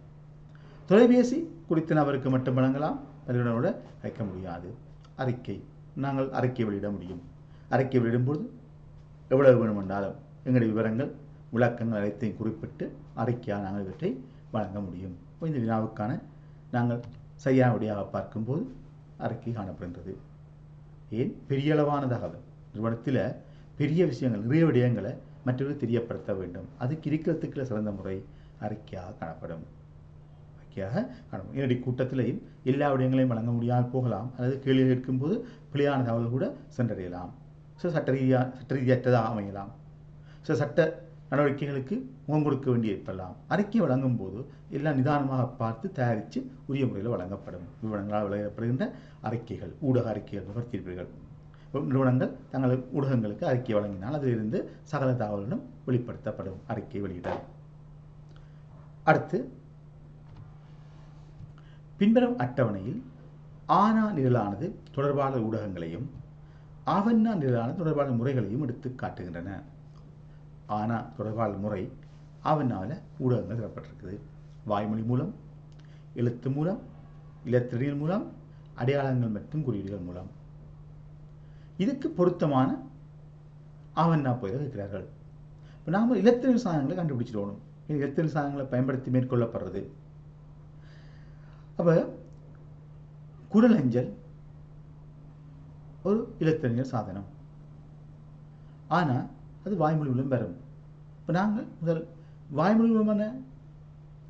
தொலைபேசி குறித்த நபருக்கு மட்டும் வழங்கலாம், பலரோட வைக்க முடியாது. அறிக்கை. நாங்கள் அறிக்கை வெளியிட முடியும். அறிக்கை வெளியிடும்போது எவ்வளவு வேணுமென்றாலும் எங்களுடைய விவரங்கள் விளக்கங்கள் அனைத்தையும் குறிப்பிட்டு அறிக்கையாக நாங்கள் இவற்றை வழங்க முடியும். இந்த வினாவுக்கான நாங்கள் சரியான விடையாக பார்க்கும்போது அறிக்கை காணப்படுகின்றது. ஏன்? பெரிய அளவான தகவல், நிறுவனத்தில் பெரிய விஷயங்கள், நிறைய விடயங்களை மற்றவர்கள் தெரியப்படுத்த வேண்டும், அதுக்கு இருக்கிறதுக்குள்ள சிறந்த முறை அறிக்கையாக காணப்படும். நேரடி கூட்டத்திலையும் எல்லா விடயங்களையும் வழங்க முடியாமல் போகலாம், அல்லது கேள்வி கேட்கும்போது பிழையான தகவல் கூட சென்றடையலாம், சில சட்ட ரீதியற்றதாக அமையலாம், சில சட்ட நடவடிக்கைகளுக்கு முகம் கொடுக்க வேண்டி ஏற்படலாம். அறிக்கை வழங்கும் போது எல்லாம் நிதானமாக பார்த்து தயாரித்து உரிய முறையில் வழங்கப்படும். நிறுவனங்களால் வழங்கப்படுகின்ற அறிக்கைகள், ஊடக அறிக்கைகள் நுகர்த்தீர்ப்புகள். நிறுவனங்கள் தங்கள் ஊடகங்களுக்கு அறிக்கை வழங்கினால் அதிலிருந்து சகல தகவலும் வெளிப்படுத்தப்படும் அறிக்கை வெளியிட. அடுத்து பின்வரும் அட்டவணையில் ஆனா நிரலானது தொடர்பான ஊடகங்களையும் ஆவண்ணா நிரலானது தொடர்பான முறைகளையும் எடுத்து காட்டுகின்றன. ஆனா தொடர்பான முறை ஆவண்ணாவில் ஊடகங்கள் தரப்பட்டிருக்குது. வாய்மொழி மூலம், எழுத்து மூலம், இலத்திரனியல் மூலம், அடையாளங்கள் மற்றும் குறியீடுகள் மூலம். இதுக்கு பொருத்தமான ஆவண்ணா பகுதிகள் இருக்கிறார்கள். இப்போ நாம் இலத்திரனியல் சாதனங்களை கண்டுபிடிச்சிடணும். இலத்திரனியல் சாதனங்களை பயன்படுத்தி மேற்கொள்ளப்படுறது. அப்போ குரல் அஞ்சல் ஒரு இலத்திரனியல் சாதனம், ஆனால் அது வாய்மொழி மூலம் வரும். இப்போ நாங்கள் முதல் வாய்மொழி மூலமான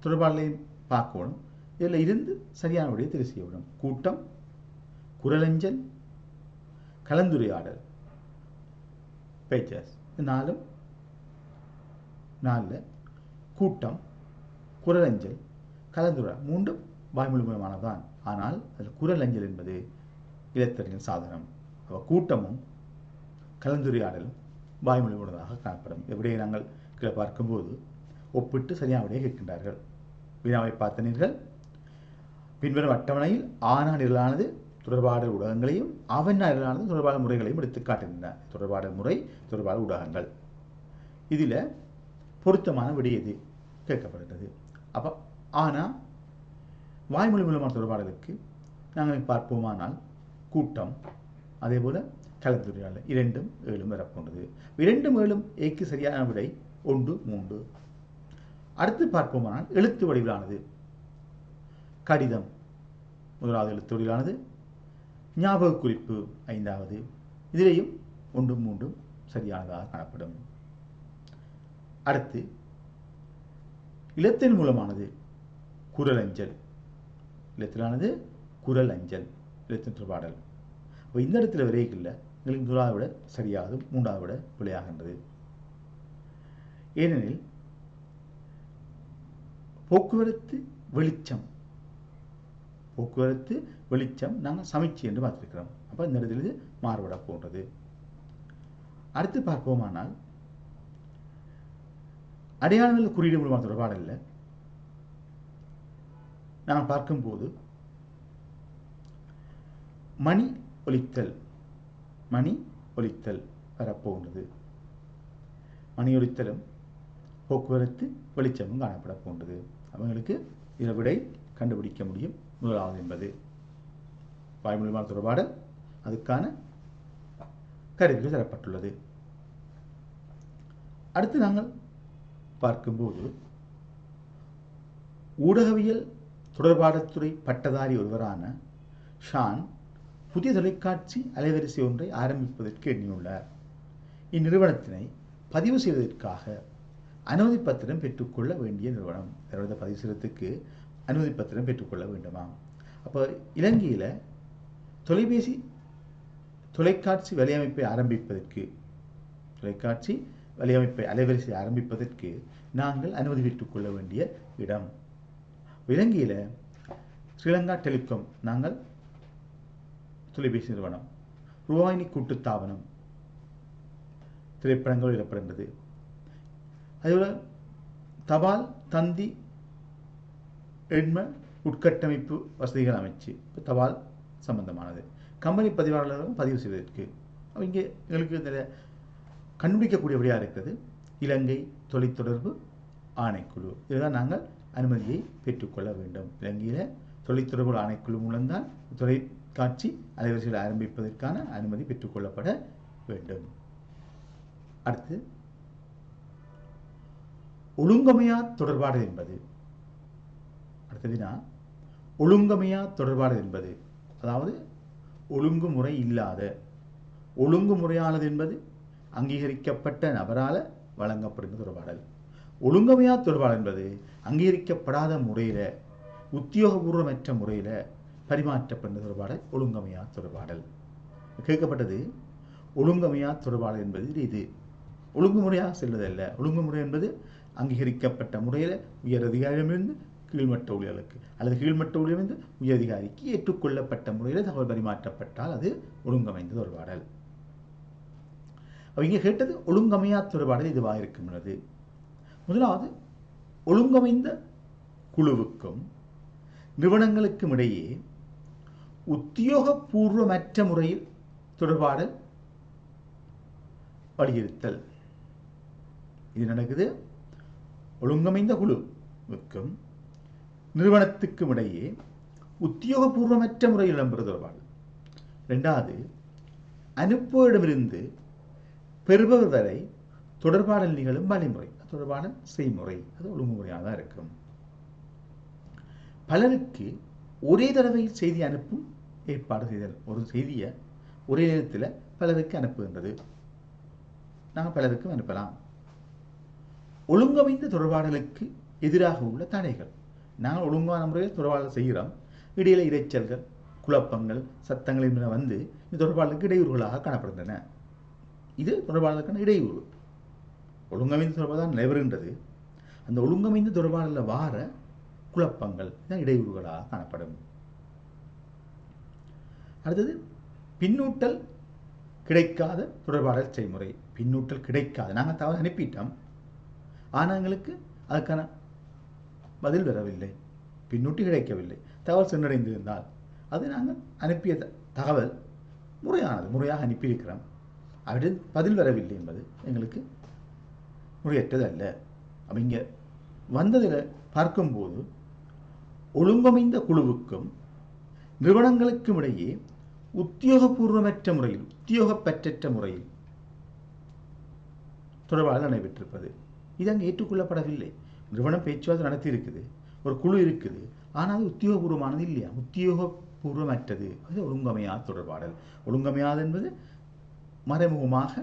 தொடர்பாடலையும் பார்க்கணும். இதில் இருந்து சரியான விடையை தெரிவு செய்யணும். கூட்டம், குரலஞ்சல், கலந்துரையாடல், பேச்சஸ். நாலில் கூட்டம், குரலஞ்சல், கலந்துரையாடல் மூன்றும் வாய்மொழி மூலமானதுதான். ஆனால் அதில் குரலஞ்சல் என்பது இலத்திரனியல் சாதனம். கூட்டமும் கலந்துரையாடலும் வாய்மொழி மூலமாக காணப்படும். விடையை நாங்கள் கீழே பார்க்கும்போது ஒப்பிட்டு சரியான விடையை கேட்கின்றார்கள். வினாவை பார்த்தனீர்கள். பின்வரும் அட்டவணையில் ஆனா நிரலானது தொடர்பாடல் ஊடகங்களையும் ஆவண்ணா நிரலானது தொடர்பாடல் முறைகளையும் எடுத்து காட்டுகின்றன. தொடர்பாடல் முறை, தொடர்பாடல் ஊடகங்கள். இதில் பொருத்தமான விடை எது கேட்கப்படுகிறது. அப்போ ஆனா வாய்மொழி மூலமான தொடர்பாடலுக்கு நாங்கள் பார்ப்போமானால் கூட்டம், அதே போல கலந்துரையாடல், 2, 7 வரப்போன்றது. 2, 7 ஏக்கு சரியான விடை 1, 3. அடுத்து பார்ப்போமானால் எழுத்து வடிவிலானது கடிதம் முதலாவது எழுத்து வடிவிலானது, ஞாபக குறிப்பு 5வது. இதிலேயும் 1, 3 சரியானதாக காணப்படும். அடுத்து இலத்தின் மூலமானது குரலஞ்சல், இலத்திலானது குரல் அஞ்சல், இலத்தின் தொடர்பாடல். இப்போ இந்த இடத்துல விரைவில் எங்களுக்கு முதலாவது விட சரியாகும், 3வது விட பிழையாகின்றது. ஏனெனில் போக்குவரத்து வெளிச்சம், போக்குவரத்து வெளிச்சம் நாங்கள் சமைச்சு என்று பார்த்திருக்கிறோம். அப்போ இந்த இடத்துல இது மாறுபட போன்றது. அடுத்து பார்ப்போமானால் அடையாளங்கள் குறியீடு மூலமான தொடர்பாடல்ல நான் பார்க்கும்போது மணி ஒலித்தல், மணி ஒலித்தல் வரப்போன்றது. மணி ஒலித்தலும் போக்குவரத்து வெளிச்சமும் காணப்பட போன்றது. அவங்களுக்கு இதில் விடை கண்டுபிடிக்க முடியும். முதலாவது என்பது வாய்மொழிமான தொடர்பாடல், அதுக்கான கருவிகள் தரப்பட்டுள்ளது. அடுத்து நாங்கள் பார்க்கும்போது ஊடகவியல் தொடர்பாடல் துறை பட்டதாரி ஒருவரான ஷான் புதிய தொலைக்காட்சி அலைவரிசை ஒன்றை ஆரம்பிப்பதற்கு எண்ணியுள்ளார். இந்நிறுவனத்தினை பதிவு செய்வதற்காக அனுமதி பத்திரம் பெற்றுக்கொள்ள வேண்டிய நிறுவனம். பதிவு செய்வதற்கு அனுமதி பத்திரம் பெற்றுக்கொள்ள வேண்டுமா? அப்போ இலங்கையில் தொலைக்காட்சி வலையமைப்பை அலைவரிசை ஆரம்பிப்பதற்கு நாங்கள் அனுமதி பெற்றுக்கொள்ள வேண்டிய இடம். இலங்கையில் ஸ்ரீலங்கா டெலிகாம் நாங்கள் தொலைபேசி நிறுவனம், ரூபாயினி கூட்டுத்தாபனம் திரைப்படங்கள் வெளியிடப்படுகின்றது. அதேபோல தபால் தந்தி எண்ம உட்கட்டமைப்பு வசதிகள் அமைச்சு தபால் சம்பந்தமானது. கம்பெனி பதிவாளர்களும் பதிவு செய்வதற்கு இங்கே எங்களுக்கு இந்த கண்டுபிடிக்கக்கூடியபடியாக இருக்கிறது இலங்கை தொலைத்தொடர்பு ஆணைக்குழு. இதுதான் நாங்கள் அனுமதியை பெற்றுக்கொள்ள வேண்டும். இலங்கையில் தொலைத்தொடர்பு ஆணைக்குழு மூலம்தான் தொலைக்காட்சி அலைவரிசைகளை ஆரம்பிப்பதற்கான அனுமதி பெற்றுக்கொள்ளப்பட வேண்டும். அடுத்து ஒழுங்கமையா தொடர்பாடு என்பது. அடுத்ததுனா ஒழுங்கமையா தொடர்பாடு என்பது, அதாவது ஒழுங்குமுறை இல்லாத, ஒழுங்குமுறையானது என்பது அங்கீகரிக்கப்பட்ட நபரால் வழங்கப்படுகிற தொடர்பாடல். ஒழுங்கமையா தொடர்பாடல் என்பது அங்கீகரிக்கப்படாத முறையில், உத்தியோகபூர்வமற்ற முறையில் பரிமாற்றப்படுகிற தொடர்பாடல் ஒழுங்கமையா தொடர்பாடல். கேட்கப்பட்டது ஒழுங்கமையா தொடர்பாடல் என்பது இது ஒழுங்குமுறையாக செல்வதல்ல. ஒழுங்குமுறை என்பது அங்கீகரிக்கப்பட்ட முறையில் உயர் அதிகாரியிலிருந்து கீழ்மட்ட ஊழியர்களுக்கு அல்லது கீழ்மட்ட ஊழியரிலிருந்து உயர் அதிகாரிக்கு ஏற்றுக்கொள்ளப்பட்ட முறையில் தகவல் பரிமாற்றப்பட்டால் அது ஒழுங்கமைந்த தொடர்பாடல். அவங்க கேட்டது ஒழுங்கமையா தொடர்பாடல் இதுவாக இருக்கின்றது. முதலாவது, ஒழுங்கமைந்த குழுவுக்கும் நிறுவனங்களுக்கும் இடையே உத்தியோகபூர்வமற்ற முறையில் தொடர்பாடல் வலியுறுத்தல். இது நடக்குது ஒழுங்கமைந்த குழுவுக்கும் நிறுவனத்துக்கும் இடையே உத்தியோகபூர்வமற்ற முறையில் இடம்பெறும் தொடர்பாடல். இரண்டாவது, அனுப்புவரிடமிருந்து பெறுபவர் வரை தொடர்பாடல் நிகழும் வழிமுறை, தொடர்பாடல் செய்முறை, அது ஒழுங்குமுறையாக தான் இருக்கும். பலருக்கு ஒரே தடவையில் செய்தி அனுப்பும் ஏற்பாடு செய்தல். ஒரு செய்தியை ஒரே நேரத்தில் பலருக்கு அனுப்புகின்றது. நாங்கள் பலருக்கும் அனுப்பலாம். ஒழுங்கமைந்த தொடர்பாடலுக்கு எதிராக உள்ள தடைகள். நாங்கள் ஒழுங்கான முறையில் தொடர்பாடல் செய்கிறோம், இடையில இரைச்சல்கள், குழப்பங்கள், சத்தங்கள் என்பன வந்து இந்த தொடர்பாடலுக்கு இடையூறுகளாக காணப்படுகின்றன. இது தொடர்பாடலுக்கான இடையூறு. ஒழுங்கமைந்த தொடர்பாடல் நடைபெறுகின்றது. அந்த ஒழுங்கமைந்த தொடர்பாடலில் வார குழப்பங்கள் தான் இடையூறுகளாக காணப்படும். அடுத்தது, பின்னூட்டல் கிடைக்காத தொடர்பாடல் செய்முறை. பின்னூட்டல் கிடைக்காது, நாங்கள் தகவல் அனுப்பிட்டோம், ஆனால் எங்களுக்கு அதுக்கான பதில் வரவில்லை, பின்னூட்டி கிடைக்கவில்லை, தகவல் சென்றடைந்திருந்தால் அது நாங்கள் அனுப்பிய தகவல் முறையானது, முறையாக அனுப்பியிருக்கிறோம், அப்படி பதில் வரவில்லை என்பது எங்களுக்கு முறையற்றது அல்ல. அப்போ இங்கே வந்ததில் பார்க்கும்போது ஒழுங்கமைந்த குழுவுக்கும் நிறுவனங்களுக்கும் இடையே உத்தியோகபூர்வமற்ற முறையில், உத்தியோகப்பற்றற்ற முறையில் தொடர்பாடல் நடைபெற்றிருப்பது. இது அங்கே ஏற்றுக்கொள்ளப்படவில்லை. நிறுவனம் பேச்சுவார்த்தை நடத்தி இருக்குது, ஒரு குழு இருக்குது, ஆனால் அது உத்தியோகபூர்வமானது இல்லையா, உத்தியோகபூர்வமற்றது. அது ஒழுங்கமையாத தொடர்பாடல். ஒழுங்கமையாது என்பது மறைமுகமாக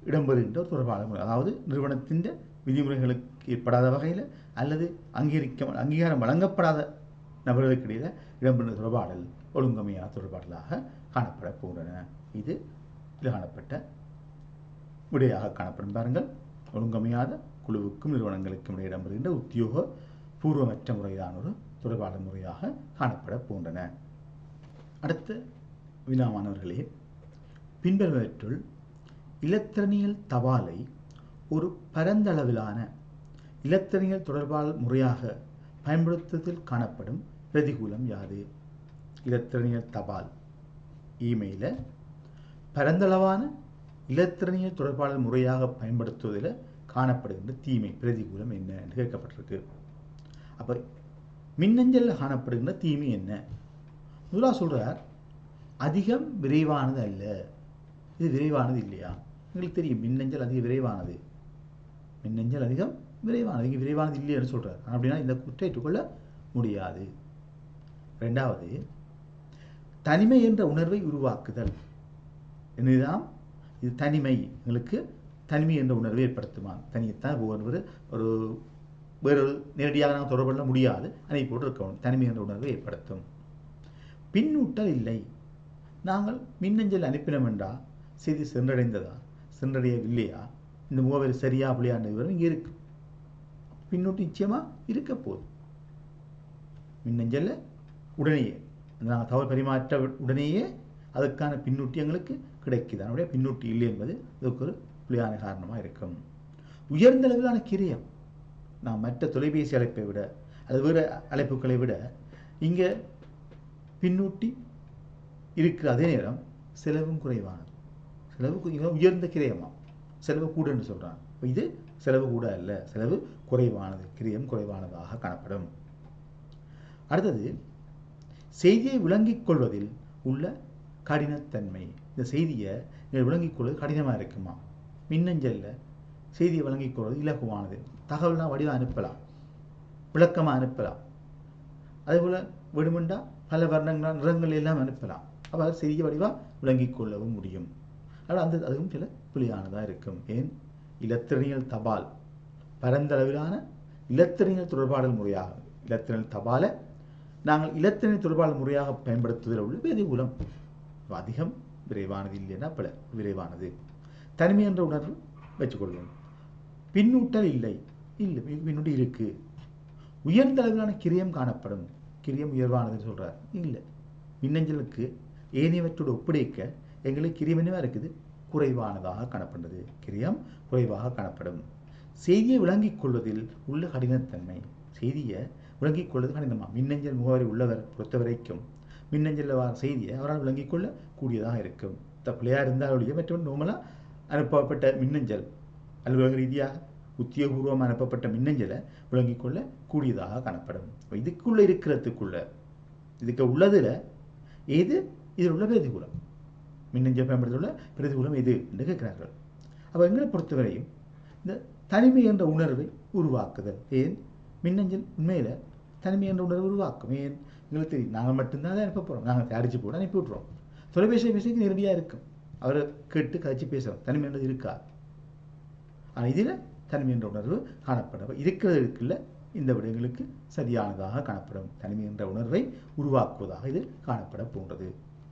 இடம்பெறுகின்ற ஒரு தொடர்பாடல் முறை. அதாவது நிறுவனத்தின் விதிமுறைகளுக்கு ஏற்படாத வகையில் அல்லது அங்கீகாரம் வழங்கப்படாத நபர்களுக்கு இடையில் இடம்பெறுகிற தொடர்பாடல் ஒழுங்கமையாத தொடர்பாடலாக காணப்பட போகின்றன. இது காணப்பட்ட விடையாக காணப்படும். பாருங்கள், ஒழுங்கமையாத குழுவுக்கும் நிறுவனங்களுக்கும் இடையே இடம்பெறுகின்ற உத்தியோக பூர்வமற்ற முறையிலான ஒரு தொடர்பாடல் முறையாக காணப்பட போகின்றன. அடுத்த வினாமானவர்களே, பின்வருவற்றுள் இலத்திரனியல் தபாலை ஒரு பரந்தளவிலான இலத்திரனியல் தொடர்பாடல் முறையாக பயன்படுத்துவதில் காணப்படும் பிரதிகூலம் யாது? இலத்திரனியல் தபால் இமெயிலை பரந்தளவான இலத்திரனியல் தொடர்பாடல் முறையாக பயன்படுத்துவதில் காணப்படுகின்ற தீமை, பிரதிகூலம் என்ன என்று கேட்கப்பட்டிருக்கு. அப்போ மின்னஞ்சலில் காணப்படுகின்ற தீமை என்ன? முதலாக சொல்றார், அதிகம் விரைவானது அல்ல. இது விரைவானது இல்லையா? உங்களுக்கு தெரியும், மின்னஞ்சல் அதிக விரைவானது, மின்னஞ்சல் அதிகம் விரைவானது, இங்கே விரைவானது இல்லைன்னு சொல்றார். அப்படின்னா இந்த குற்றை ஏற்றுக்கொள்ள முடியாது. ரெண்டாவது, தனிமை என்ற உணர்வை உருவாக்குதல். என்னதான் இது தனிமை, எங்களுக்கு தனிமை என்ற உணர்வை ஏற்படுத்துமா? தனியைத்தான் ஒவ்வொரு ஒரு வேறொரு நேரடியாக நாங்கள் தொடர்பு கொள்ள முடியாது, அதை போட்டு இருக்கணும். தனிமை என்ற உணர்வை ஏற்படுத்தும். பின்னூட்டல் இல்லை. நாங்கள் மின்னஞ்சல் அனுப்பினோம் என்றால் செய்தி சென்றடைந்ததா சென்றடையவில்லையா, இந்த முகவரி சரியா அப்படியான விவரம் இங்கே இருக்கு. பின்னூட்டு நிச்சயமா இருக்க போகுது. மின்னஞ்சல்ல உடனேயே நாங்கள் தகவல் பரிமாற்ற உடனேயே அதுக்கான பின்னூட்டி எங்களுக்கு கிடைக்குது. அதனுடைய பின்னூட்டி இல்லை என்பது இதுக்கு ஒரு புள்ளியான காரணமாக இருக்கும். உயர்ந்த அளவிலான கிரயம், நாம் மற்ற தொலைபேசி அழைப்பை விட அது வேறு அழைப்புகளை விட இங்கே பின்னூட்டி இருக்கிற அதே நேரம் செலவும் குறைவானது. செலவு உயர்ந்த கிரயமா, செலவு கூட என்று சொல்கிறான். இது செலவு கூட அல்ல, செலவு குறைவானது, கிரயம் குறைவானதாக காணப்படும். அடுத்தது செய்தியை விளங்கிக் கொள்வதில் உள்ள கடினத்தன்மை. இந்த செய்தியை விளங்கிக் கொள்வது கடினமாக இருக்குமா? மின்னஞ்சல்ல செய்தியை விளங்கிக் கொள்வது இலகுவானது. தகவல்னா வடிவாக அனுப்பலாம், விளக்கமாக அனுப்பலாம். அதேபோல் வேணுமெண்டா பல வர்ணங்கள் நிறங்கள் எல்லாம் அனுப்பலாம். அப்போ செய்தியை வடிவாக விளங்கிக் கொள்ளவும் முடியும். ஆனால் அதுவும் சில புலியானதாக இருக்கும். ஏன்? இலத்திரனியல் தபால் பரந்தளவிலான இலத்திரனியல் தொடர்பாடல் முறையாக, இலத்திரனியல் தபாலை நாங்கள் இலத்திரனியல் தொடர்பாடல் முறையாக பயன்படுத்துவதில் உள்ள பிரதிகூலம் அதிகம் விரைவானது இல்லைன்னா பல விரைவானது. தனிமை என்ற உணர்வு வச்சுக்கொள்வோம். பின்னூட்டல் இல்லை, பின்னூட்டி இருக்கு. உயர்ந்த அளவிலான கிரியம் காணப்படும். கிரியம் உயர்வானதுன்னு சொல்றார். இல்லை, மின்னஞ்சலுக்கு ஏனையவற்றோடு ஒப்படைக்க எங்களுக்கு கிரியம் என்னவா இருக்குது? குறைவானதாக காணப்படுகிறது. கிரியம் குறைவாக காணப்படும். செய்தியை விளங்கிக் கொள்வதில் உள்ள கடினத்தன்மை. செய்தியை விளங்கிக் கொள்வது கடினமா? மின்னஞ்சல் முகவரி உள்ளவர் பொறுத்த வரைக்கும் மின்னஞ்சலில் வர செய்தியை அவரால் விளங்கிக் கொள்ள கூடியதாக இருக்கும். பிள்ளையாக இருந்தாலுடைய மற்றொரு நோமலாக அனுப்பப்பட்ட மின்னஞ்சல், அலுவலக ரீதியாக உத்தியோகபூர்வமாக அனுப்பப்பட்ட மின்னஞ்சலை விளங்கிக் கொள்ள கூடியதாக காணப்படும். இதுக்குள்ள இருக்கிறதுக்குள்ள இதுக்கு உள்ளதில் எது இதில் உள்ள பிரதிகூலம்? மின்னஞ்சல் பயன்படுத்தியுள்ள பிரதிகூலம் எது என்று கேட்கிறார்கள். அப்போ எங்களை பொறுத்தவரையும் இந்த தனிமை என்ற உணர்வை உருவாக்குதல். ஏன்? மின்னஞ்சல் உண்மையில் தனிமை என்ற உணர்வு உருவாக்கும். ஏன்? எங்களுக்கு தெரியும், நாங்கள் மட்டும்தான் அதை அனுப்ப போகிறோம், நாங்கள் தயாரித்து போட அனுப்பி விட்றோம். தொலைபேசி பேசிக்கு நேரடியாக இருக்கும், அவரை கேட்டு கழிச்சு பேசுகிறோம். தனிமை என்றது இருக்காது. ஆனால் இதில் தனிமை என்ற உணர்வு காணப்படும். இருக்கிறதுக்குள்ள இந்த விடயங்களுக்கு சரியானதாக காணப்படும். தனிமை என்ற உணர்வை உருவாக்குவதாக இது காணப்பட போன்றது.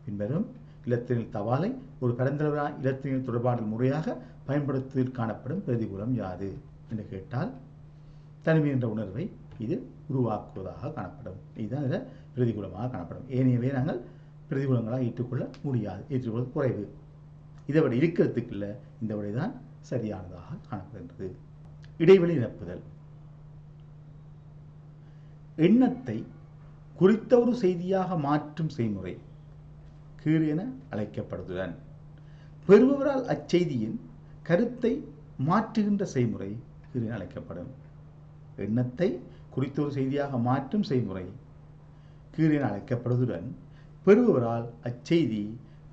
பின்வரும் இலத்திரனியல் தபாலை ஒரு பரந்தளவிலான இலத்திரனியல் தொடர்பாடல் முறையாக பயன்படுத்துவதில் காணப்படும் பிரதிகூலம் யாது என்று கேட்டால், தனிமை என்ற உணர்வை இது உருவாக்குவதாக காணப்படும். இதுதான் இதில் பிரதிகூலமாக காணப்படும். ஏனையவே நாங்கள் பிரதிகூலங்களாக ஏற்றுக்கொள்ள முடியாது, ஏற்றுக்கொள்ள குறைவு. இதை விட இருக்கிறதுக்குள்ள இந்த விடைதான் சரியானதாக காணப்படுகின்றது. இடைவெளி நிரப்புதல். எண்ணத்தை குறித்த ஒரு செய்தியாக மாற்றும் செய்முறை கீறு என அழைக்கப்படுவதுடன் பெறுபவரால் அச்செய்தியின் கருத்தை மாற்றுகின்ற செய்முறை கீறு என அழைக்கப்படும். எண்ணத்தை குறித்த ஒரு செய்தியாக மாற்றும் செய்முறை கீறு என அழைக்கப்படுவதுடன் பெறுபவரால் அச்செய்தி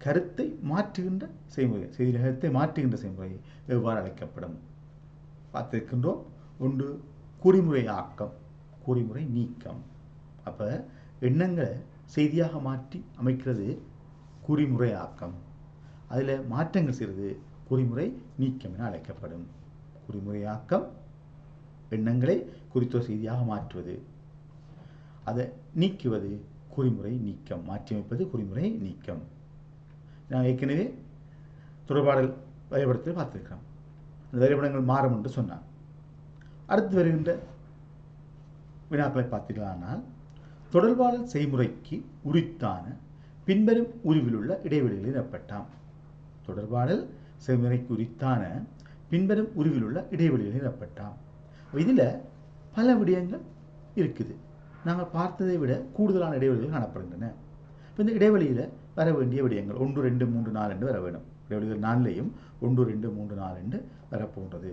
கருத்தை மாற்றுகின்ற செய்முறை, செய்தி கருத்தை மாற்றுகின்ற செய்முறை எவ்வாறு அழைக்கப்படும் பார்த்திருக்கின்றோம். ஒன்று குறிமுறை ஆக்கம், குறிமுறை நீக்கம். அப்போ எண்ணங்களை செய்தியாக மாற்றி அமைக்கிறது குறிமுறை ஆக்கம், அதில் மாற்றங்கள் செய்வது குறிமுறை நீக்கம் என அழைக்கப்படும். குறிமுறை ஆக்கம் எண்ணங்களை குறித்த செய்தியாக மாற்றுவது, அதை நீக்குவது குறிமுறை நீக்கம், மாற்றி அமைப்பது குறிமுறை நீக்கம். நான் ஏற்கனவே தொடர்பாடல் வரைபடத்தில் பார்த்திருக்கிறோம். அந்த வரைபடங்கள் மாறும் என்று சொன்னான். அடுத்து வருகின்ற வினாக்களை பார்த்தீர்களானால், தொடர்பாடல் செய்முறைக்கு உரித்தான பின்வரும் உருவில் உள்ள இடைவெளிகளை நிரப்பட்டாம். தொடர்பாடல் செய்முறைக்கு உரித்தான பின்வரும் உருவில் உள்ள இடைவெளிகளை நிரப்பட்டாம். இதில் பல விடயங்கள் இருக்குது. நாங்கள் பார்த்ததை விட கூடுதலான இடைவெளிகள் காணப்படுகின்றன. இப்போ இந்த இடைவெளியில் வர வேண்டிய விடயங்கள் 1, 2, 3, 4 என்று வர வேண்டும். இடைவெளிகள் 4லையும் 1, 2, 3, 4 என்று வரப்போன்றது.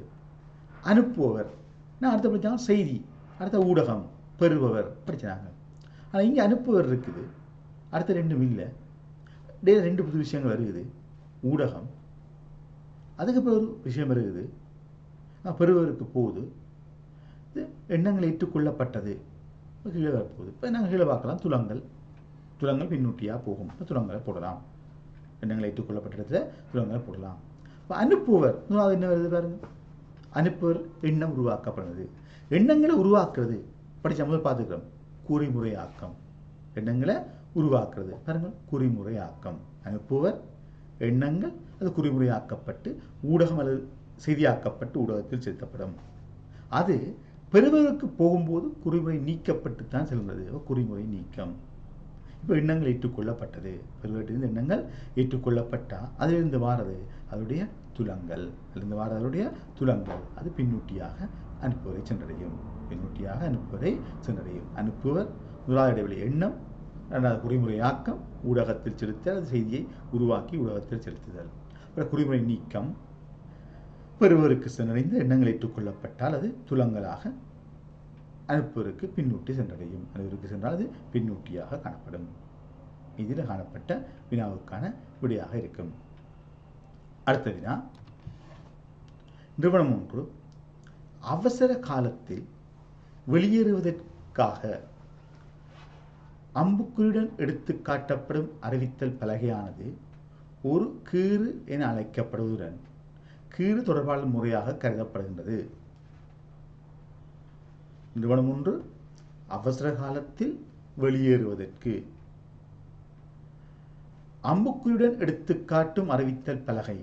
அனுப்புபவர் நான் அடுத்த படித்தாங்க செய்தி, அடுத்த ஊடகம், பெறுபவர் படித்தாங்க. ஆனால் இங்கே அனுப்புபவர் இருக்குது, அடுத்த 2 இல்லை. இடையில 2 புது விஷயங்கள் வருகுது. ஊடகம், அதுக்கப்புறம் ஒரு விஷயம் வருகுது, பெறுபவருக்கு போகுது. இது எண்ணங்கள் ஏற்றுக்கொள்ளப்பட்டது கீழே வரப்போகுது. இப்போ நாங்கள் கீழே பார்க்கலாம் துலங்கல், துலங்கள் பின்னூட்டியாக போகும். துலங்களை போடலாம். எண்ணங்களை ஏற்றுக்கொள்ளப்பட்ட இடத்துல துலங்களை போடலாம். இப்போ அனுப்புவர் அது என்ன வருது பாருங்க. அனுப்புவர் எண்ணம் உருவாக்கப்படுறது. எண்ணங்களை உருவாக்குறது படித்த முதல் பார்த்துக்கிறோம். குறிமுறையாக்கம். எண்ணங்களை உருவாக்குறது பாருங்கள். குறிமுறையாக்கம். அனுப்புவர் எண்ணங்கள் அது குறிமுறையாக்கப்பட்டு ஊடகம் அல்லது செய்தியாக்கப்பட்டு ஊடகத்தில் செலுத்தப்படும். அது பெறுவதற்கு போகும்போது குறிமுறை நீக்கப்பட்டு தான் செல்கிறது. குறிமுறை நீக்கம். இப்போ எண்ணங்கள் ஏற்றுக்கொள்ளப்பட்டது. பெறுவதிலிருந்து எண்ணங்கள் ஏற்றுக்கொள்ளப்பட்டால் அதிலிருந்து வாரது அதனுடைய துலங்கள். அதிலிருந்து வார அதனுடைய துலங்கள் அது பின்னூட்டியாக அனுப்புவரை சென்றடையும். பின்னூட்டியாக அனுப்புவரை சென்றடையும். அனுப்புவர் முதலாவது இடைவெளி எண்ணம், இரண்டாவது குறிமுறையாக்கம், ஊடகத்தில் செலுத்தல், அது செய்தியை உருவாக்கி ஊடகத்தில் செலுத்துதல். அப்புறம் குறிமுறை நீக்கம். பெறுவருக்கு சென்றடைந்து எண்ணங்கள் ஏற்றுக்கொள்ளப்பட்டால் அது துலங்களாக அனுப்புவருக்கு பின்னூட்டி சென்றடையும். அனுப்புவருக்கு சென்றால் அது பின்னூட்டியாக காணப்படும். இதில் காணப்பட்ட வினாவுக்கான விடையாக இருக்கும். அடுத்த வினா, நிறுவனம் ஒன்று அவசர காலத்தில் வெளியேறுவதற்காக அம்புக்குறியுடன் எடுத்து காட்டப்படும் அறிவித்தல் பலகையானது ஒரு கீறு என அழைக்கப்படுவதுடன் கீறு தொடர்பாளர் முறையாக கருதப்படுகின்றது. நிறுவனம் ஒன்று அவசர காலத்தில் வெளியேறுவதற்கு அம்புக்குறியுடன் எடுத்து காட்டும் அறிவித்தல் பலகை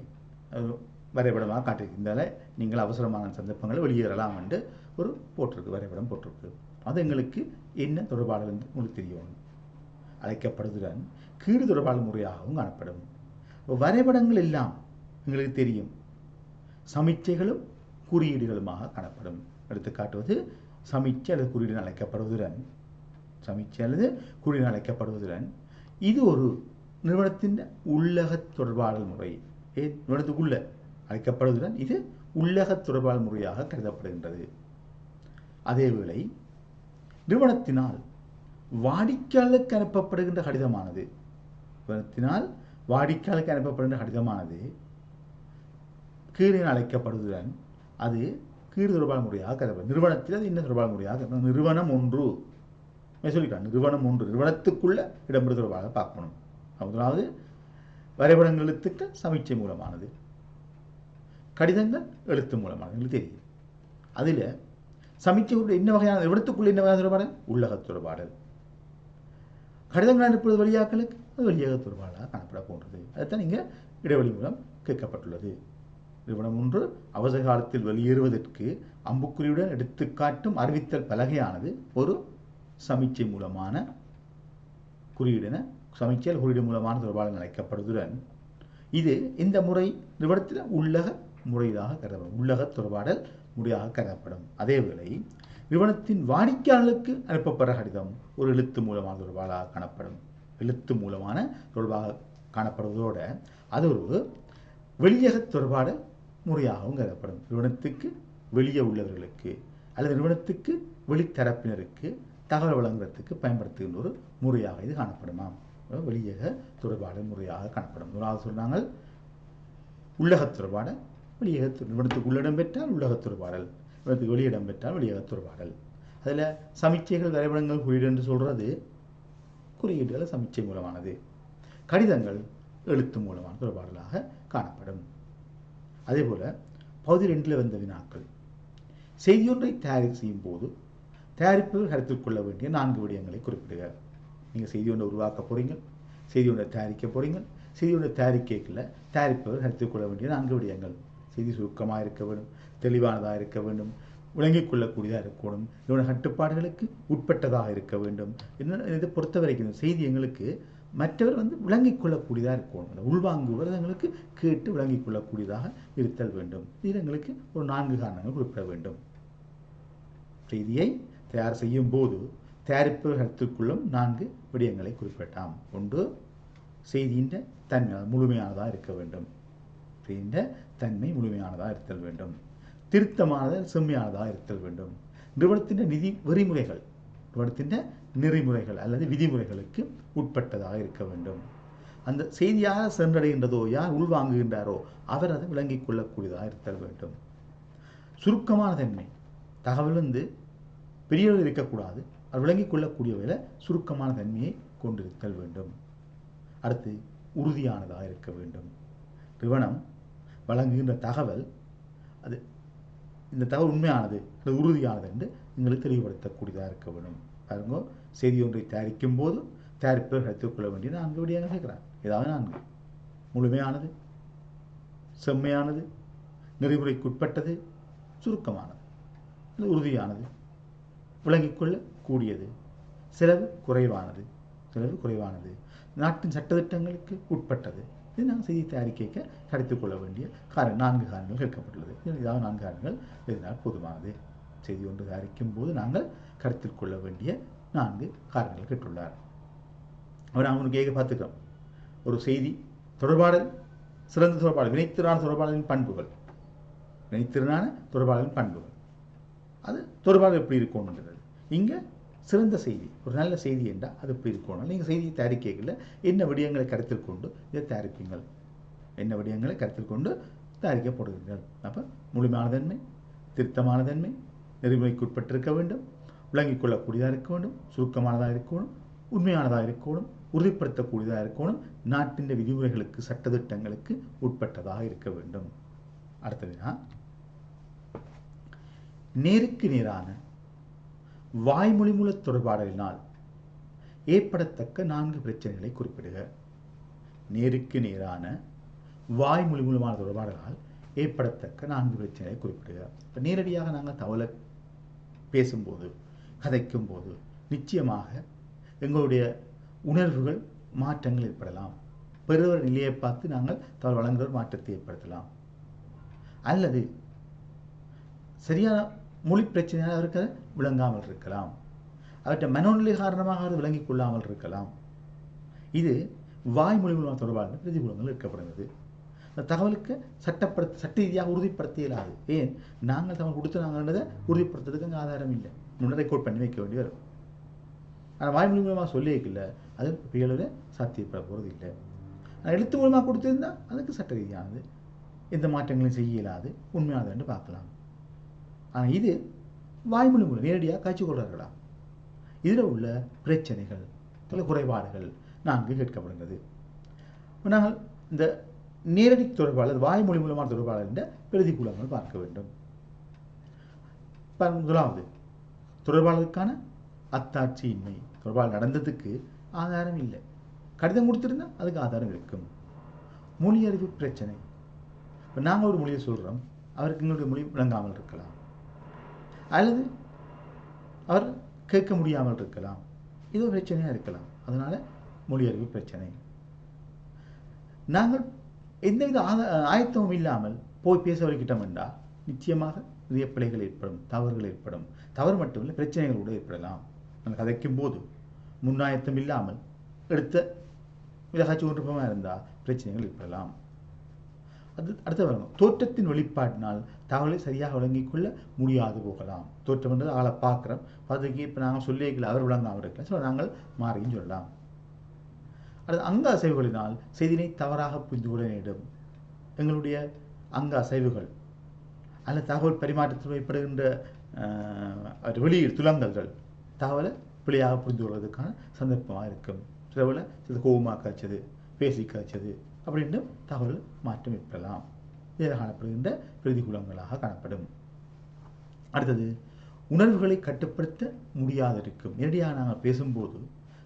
வரைபடமாக காட்டியிருக்கின்றன. நீங்கள் அவசரமான சந்தர்ப்பங்களை வெளியேறலாம் என்று ஒரு போட்டிருக்கு, வரைபடம் போட்டிருக்கு. அது எங்களுக்கு என்ன தொடர்பாளர் என்று உங்களுக்கு தெரியும். அழைக்கப்படுவதுடன் கீறு தொடர்பாளர் முறையாகவும் காணப்படும். வரைபடங்கள் எல்லாம் எங்களுக்கு தெரியும். சமிச்சைகளும் குறியீடுகளுமாக காணப்படும். எடுத்துக்காட்டுவது சமிச்சை அல்லது குறியீடு அழைக்கப்படுவதுடன் சமிச்சை அல்லது குறியீடு அழைக்கப்படுவதுடன் இது ஒரு நிறுவனத்தின் உள்ளக தொடர்பாடல் முறை. நிறுவனத்துக்குள்ள அழைக்கப்படுவதுடன் இது உள்ளக தொடர்பாடல் முறையாக கருதப்படுகின்றது. அதேவேளை நிறுவனத்தினால் வாடிக்கையாளருக்கு அனுப்பப்படுகின்ற கடிதமானது கீறு என அழைக்கப்படுவதுடன் அது கீறு தொடர்பாடல் முறையாக கருதப்படும். நிறுவனத்தில் அது என்ன தொடர்பாடல் முறையாக நிறுவனம் ஒன்று சொல்லிட்டாங்க. நிறுவனம் ஒன்று நிறுவனத்துக்குள்ள இடம்பெறும் தொடர்பாக பார்க்கணும். முதலாவது வரைபடங்கள் எழுத்துக்கள் சமிச்சை மூலமானது, கடிதங்கள் எழுத்து மூலமானது எங்களுக்கு தெரியும். அதில் சமிச்சை என்ன வகையான நிறுவனத்துக்குள்ள என்ன வகையான தொடர்பாடல்? உள்ளக தொடர்பாடல். கடிதங்கள் அனுப்புவது வழியாக்களுக்கு அது வழியாக தொடர்பாடலாக காணப்பட போன்றது. அதுதான் இங்கே இடைவெளி மூலம் கேட்கப்பட்டுள்ளது. நிறுவனம் ஒன்று அவசர காலத்தில் வெளியேறுவதற்கு அம்புக்குறியுடன் எடுத்துக்காட்டும் அறிவித்தல் பலகையானது ஒரு சமிச்சை மூலமான குறியீடென சமிச்சையில் குறியீடு மூலமான தொடர்பாளர்கள் அழைக்கப்படுவதுடன் இது இந்த முறை நிறுவனத்தில் உள்ளக முறையாக கருதப்படும். உள்ளக தொடர்பாடல் முறையாக கருதப்படும். அதேவேளை நிறுவனத்தின் வாடிக்கையாளர்களுக்கு அனுப்பப்படுற கடிதம் ஒரு எழுத்து மூலமான தொடர்பாக காணப்படும். எழுத்து மூலமான தொடர்பாக காணப்படுவதோடு அது ஒரு வெளியக தொடர்பாடல் முறையாகவும் கருதப்படும். நிறுவனத்துக்கு வெளியே உள்ளவர்களுக்கு அல்லது நிறுவனத்துக்கு வெளித்தரப்பினருக்கு தகவல் வழங்குவதற்கு பயன்படுத்துகின்ற ஒரு முறையாக இது காணப்படுமா. வெளியக தொடர்பாடல் முறையாக காணப்படும். முதலாவது சொன்னாங்க உள்ளக தொடர்பாடல், வெளியக நிறுவனத்துக்கு உள்ளிடம் பெற்றால் உள்ளக தொடர்பாடல், நிறுவனத்துக்கு வெளியிடம் பெற்றால் வெளியக தொடர்பாடல். அதில் சமிச்சைகள் வரைபடங்கள் குறியீடு என்று சொல்றது குறியீடுகள் சமிச்சை மூலமானது, கடிதங்கள் எழுத்து மூலமான தொடர்பாடலாக காணப்படும். அதே போல பகுதி 2 வந்த வினாக்கள், செய்தியொன்றை தயாரிப்பு செய்யும் போது தயாரிப்புகள் கருத்தில் கொள்ள வேண்டிய 4 விடயங்களை குறிப்பிடுக. நீங்கள் செய்தி ஒன்றை உருவாக்க போறீங்க, செய்தி ஒன்றை தயாரிக்க போறீங்க. செய்தி ஒன்றை தயாரிக்கல தயாரிப்புகள் கருத்தில் கொள்ள வேண்டிய 4 விடயங்கள். செய்தி சுருக்கமாக இருக்க வேண்டும், தெளிவானதாக இருக்க வேண்டும், விளங்கிக் கொள்ளக்கூடியதாக இருக்கணும், இதோட கட்டுப்பாடுகளுக்கு உட்பட்டதாக இருக்க வேண்டும். இதை பொறுத்த வரைக்கும் செய்தி எங்களுக்கு மற்றவர் விளங்கிக் கொள்ளக்கூடியதாக இருக்கணும், உள்வாங்குவது எங்களுக்கு கேட்டு விளங்கிக் கொள்ளக்கூடியதாக இருத்தல் வேண்டும். இதில் எங்களுக்கு ஒரு 4 காரணங்கள் குறிப்பிட வேண்டும். செய்தியை தயார் செய்யும் போது தயாரிப்பு கருத்துக்குள்ளும் 4 விடயங்களை குறிப்பிட்டாம். ஒன்று, செய்தியின் தன்மை முழுமையானதாக இருக்க வேண்டும். செய்தியின் தன்மை முழுமையானதாக இருத்தல் வேண்டும். திருத்தமானது செம்மையானதாக இருத்தல் வேண்டும். நிறுவனத்தின் நிதி வரிமுறைகள், நிறுவனத்தின் நெறிமுறைகள் அல்லது விதிமுறைகளுக்கு உட்பட்டதாக இருக்க வேண்டும். அந்த செய்தி யார் சென்றடைகின்றதோ, யார் உள்வாங்குகின்றாரோ அவர் அதை விளங்கிக் கொள்ளக்கூடியதாக இருத்தல் வேண்டும். சுருக்கமான தன்மை, தகவல் பெரியவர்கள் இருக்கக்கூடாது, அது விளங்கிக் கொள்ளக்கூடியவையில் சுருக்கமான தன்மையை கொண்டிருத்தல் வேண்டும். அடுத்து உறுதியானதாக இருக்க வேண்டும். நிறுவனம் வழங்குகின்ற தகவல் அது இந்த தகவல் உண்மையானது அது உறுதியானது என்று எங்களுக்கு தெளிவுபடுத்தக்கூடியதாக இருக்க வேண்டும். பாருங்க, செய்தி ஒன்றை தயாரிக்கும் போது தயாரிப்பவர் எடுத்துக்கொள்ள வேண்டிய 4 விடயங்கள் கேட்கிறார். ஏதாவது 4: முழுமையானது, செம்மையானது, நெறிமுறைக்குட்பட்டது, சுருக்கமானது, உறுதியானது, விளங்கிக்கொள்ள கூடியது, செலவு குறைவானது, நாட்டின் சட்டத்திட்டங்களுக்கு உட்பட்டது. இது நாங்கள் செய்தி தயாரிக்க கருத்தில் கொள்ள வேண்டிய 4 காரணங்கள் கேட்கப்பட்டுள்ளது. ஏதாவது 4 காரணங்கள் இதனால் போதுமானது. செய்தி ஒன்று தயாரிக்கும் போது நாங்கள் கருத்தில் கொள்ள வேண்டிய 4 காரணங்கள் கேட்டுள்ளார். அவர் நாங்கள் கேட்க பார்த்துக்கிறோம். ஒரு செய்தி தொடர்பாடல், சிறந்த தொடர்பாடல், வினைத்திறனான தொடர்பாடலின் பண்புகள், அது தொடர்பாடல் எப்படி இருக்கணுன்றது. இங்கே சிறந்த செய்தி, ஒரு நல்ல செய்தி என்றால் அது எப்படி இருக்கணும். நீங்கள் செய்தியை தயாரிக்கல என்ன விடயங்களை கருத்தில் கொண்டு இதை தயாரிப்பீங்கள், என்ன விடயங்களை கருத்தில் கொண்டு தயாரிக்கப்படுவீர்கள். அப்போ முழுமையான தன்மை, திருத்தமான தன்மை, நெறிமுறைக்குட்பட்டிருக்க வேண்டும், விளங்கிக் கொள்ளக்கூடியதாக இருக்க வேண்டும், சுருக்கமானதாக இருக்கணும், உண்மையானதாக இருக்கணும், உறுதிப்படுத்தக்கூடியதாக இருக்கணும், நாட்டின் விதிமுறைகளுக்கு சட்டத்திட்டங்களுக்கு உட்பட்டதாக இருக்க வேண்டும். அடுத்ததுனா நேருக்கு நேரான வாய்மொழி மூல தொடர்பாடலினால் ஏற்படத்தக்க 4 பிரச்சனைகளை குறிப்பிடுக. நேருக்கு நேரான வாய்மொழி மூலமான தொடர்பாடலால் ஏற்படத்தக்க 4 பிரச்சனைகளை குறிப்பிடுக. இப்போ நேரடியாக நாங்கள் தகவலை பேசும்போது, கதைக்கும் போது நிச்சயமாக எங்களுடைய உணர்வுகள் மாற்றங்கள் ஏற்படலாம். பெறுவர் நிலையை பார்த்து நாங்கள் தகவல் வழங்குகிற மாற்றத்தை ஏற்படுத்தலாம். அல்லது சரியான மொழி பிரச்சனையாக அவருக்கு விளங்காமல் இருக்கலாம். அவற்றை மனோநிலை காரணமாக அவர் விளங்கிக் கொள்ளாமல் இருக்கலாம். இது வாய்மொழி மூலமான தொடர்பான பிரதிகூலங்கள் இருக்கப்படுகிறது. அந்த தகவலுக்கு சட்ட ரீதியாக உறுதிப்படுத்த இயலாது. ஏன், நாங்கள் தகவல் கொடுத்து நாங்கள் உறுதிப்படுத்துறதுக்கு அங்கே ஆதாரம் இல்லை, முன்னே ரெக்கார்ட் பண்ணி வைக்க வேண்டி வரும். ஆனால் வாய்மொழி மூலமாக சொல்லி வைக்கல, அது பெயரில் சாத்தியப்பட போகிறது இல்லை. ஆனால் எழுத்து மூலமாக கொடுத்திருந்தா அதுக்கு சட்ட ரீதியானது, எந்த மாற்றங்களையும் செய்ய இயலாது, உண்மையானது என்று பார்க்கலாம். ஆனால் இது வாய்மொழி மூலம் நேரடியாக காட்சிக்கொள்கிறார்களா, இதில் உள்ள பிரச்சனைகள், பல குறைபாடுகள் 4 கேட்கப்படுகிறது. நாங்கள் இந்த நேரடி தொடர்பாளர், வாய்மொழி மூலமான தொடர்பாளர் என்ற பிரதிகூலங்கள் பார்க்க வேண்டும். முதலாவது, தொடர்பாளருக்கான அத்தாட்சியின்மை. தொடர்பாளர் நடந்ததுக்கு ஆதாரம் இல்லை, கடிதம் கொடுத்திருந்தா அதுக்கு ஆதாரம் இருக்கும். மொழி அறிவு பிரச்சனை. இப்போ நாங்கள் ஒரு மொழியை சொல்கிறோம், அவருக்கு எங்களுடைய மொழி விளங்காமல் இருக்கலாம், அல்லது அவர் கேட்க முடியாமல் இருக்கலாம், இது ஒரு பிரச்சனையாக இருக்கலாம். அதனால மொழி அறிவு பிரச்சனை. நாங்கள் எந்தவித ஆயத்தமும் இல்லாமல் போய் பேச வைக்கிட்டோம் என்றால் நிச்சயமாக நிறைய பிழைகள் ஏற்படும், தவறுகள் ஏற்படும். தவறு மட்டுமில்லை, பிரச்சனைகள் கூட ஏற்படலாம். நாங்கள் கதைக்கும் போது முன்னாயத்தம் இல்லாமல் எடுத்த விலகாட்சி ஒன்றுபமாக இருந்தால் பிரச்சனைகள் ஏற்படலாம். அடுத்த வரணும், தோற்றத்தின் வெளிப்பாட்டினால் தகவலை சரியாக விளங்கிக் கொள்ள முடியாது போகலாம். தோற்றம் என்றது ஆளை பார்க்குறோம், அதுக்கு இப்போ நாங்கள் சொல்லிக்கல, அவர் விளங்காமல் இருக்கலாம், ஸோ நாங்கள் மாறியும் சொல்லலாம். அடுத்து, அங்க அசைவுகளினால் செய்தினை தவறாக புரிந்து கொள்ள நேரிடும். எங்களுடைய அங்க அசைவுகள் அல்லது தகவல் பரிமாற்றத்தில் ஏற்படுகின்ற வெளியீடு துலங்கல்கள் தகவலை பிழையாக புரிந்து கொள்வதற்கான சந்தர்ப்பமாக இருக்கும். சில கோபமாக காய்ச்சது, பேசி காய்ச்சது அப்படின்ற தகவல் மாற்றம் ஏற்படலாம். இதில் காணப்படுகின்ற பிரதிகூலங்களாக காணப்படும். அடுத்தது, உணர்வுகளை கட்டுப்படுத்த முடியாது இருக்கும். நேரடியாக நாங்கள் பேசும்போது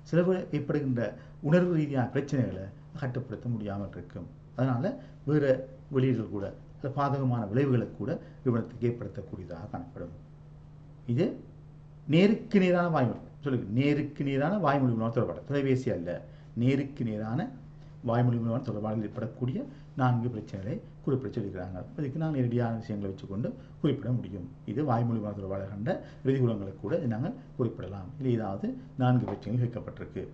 சில ஏற்படுகின்ற உணர்வு ரீதியான பிரச்சனைகளை கட்டுப்படுத்த முடியாமல் இருக்கும். அதனால் வேறு வெளியீடுகள் கூட அல்ல பாதகமான விளைவுகளை கூட நிறுவனத்துக்கு ஏற்படுத்தக்கூடியதாக காணப்படும். இது நேருக்கு நேரான வாய்மொழி நேருக்கு நேரான வாய்மொழி மூலமான தொடர்பாடு, தொலைபேசி அல்ல, நேருக்கு நேரான வாய்மொழி மூலமான தொடர்பாடல் ஏற்படக்கூடிய 4 பிரச்சனைகளை குறிப்பிட சொல்லிக்கிறாங்க. அதுக்கு நான் நேரடியான விஷயங்களை வச்சுக்கொண்டு குறிப்பிட முடியும். இது வாய்மொழி மூலமான தொடர்பாடல் கண்ட பிரதிகூலங்களை கூட நாங்கள் குறிப்பிடலாம். இல்லை ஏதாவது 4 பிரச்சனைகள் வைக்கப்பட்டிருக்கு.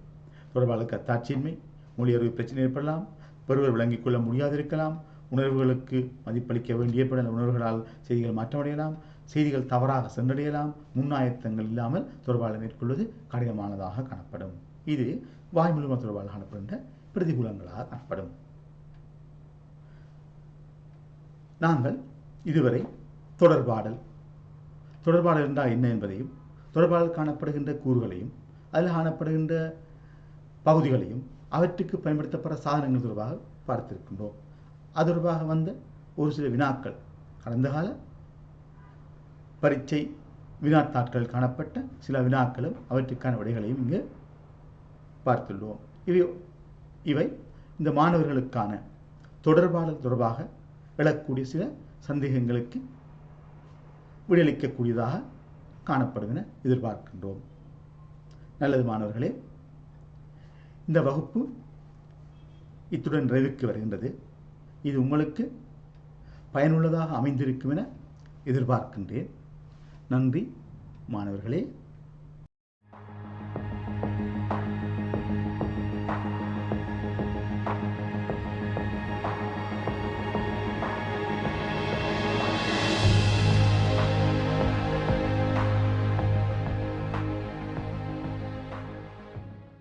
தொடர்பாளருக்கு அத்தாட்சியின்மை, மொழி அறிவு பிரச்சனை ஏற்படலாம், பெறுவர் விளங்கிக் கொள்ள முடியாது இருக்கலாம், உணர்வுகளுக்கு மதிப்பளிக்க வேண்டிய உணர்வுகளால் செய்திகள் மாற்றமடையலாம், செய்திகள் தவறாக சென்றடையலாம், முன்னாயத்தங்கள் இல்லாமல் தொடர்பாளர் மேற்கொள்வது கடினமானதாக காணப்படும். இது வாய்மொழி தொடர்பாளர் காணப்படுகின்ற பிரதிகூலங்களாக காணப்படும். நாங்கள் இதுவரை தொடர்பாடல் என்றால் என்ன என்பதையும், தொடர்பாடல் காணப்படுகின்ற கூறுகளையும், அதில் காணப்படுகின்ற பகுதிகளையும் அவற்றுக்கு பயன்படுத்தப்படுற சாதனங்கள் தொடர்பாக பார்த்திருக்கின்றோம். அது தொடர்பாக வந்த ஒரு சில வினாக்கள், கடந்த கால பரீட்சை வினாத்தாட்கள் காணப்பட்ட சில வினாக்களும் அவற்றுக்கான விடைகளையும் இங்கு பார்த்துள்ளோம். இவை இந்த மாணவர்களுக்கான தொடர்பாளர் தொடர்பாக எழக்கூடிய சில சந்தேகங்களுக்கு விடையளிக்கக்கூடியதாக காணப்படும் என எதிர்பார்க்கின்றோம். நல்லது மாணவர்களே, இந்த வகுப்பு இத்துடன் நிறைவுக்கு வருகின்றது. இது உங்களுக்கு பயனுள்ளதாக அமைந்திருக்கும் என எதிர்பார்க்கின்றேன். நன்றி மாணவர்களே.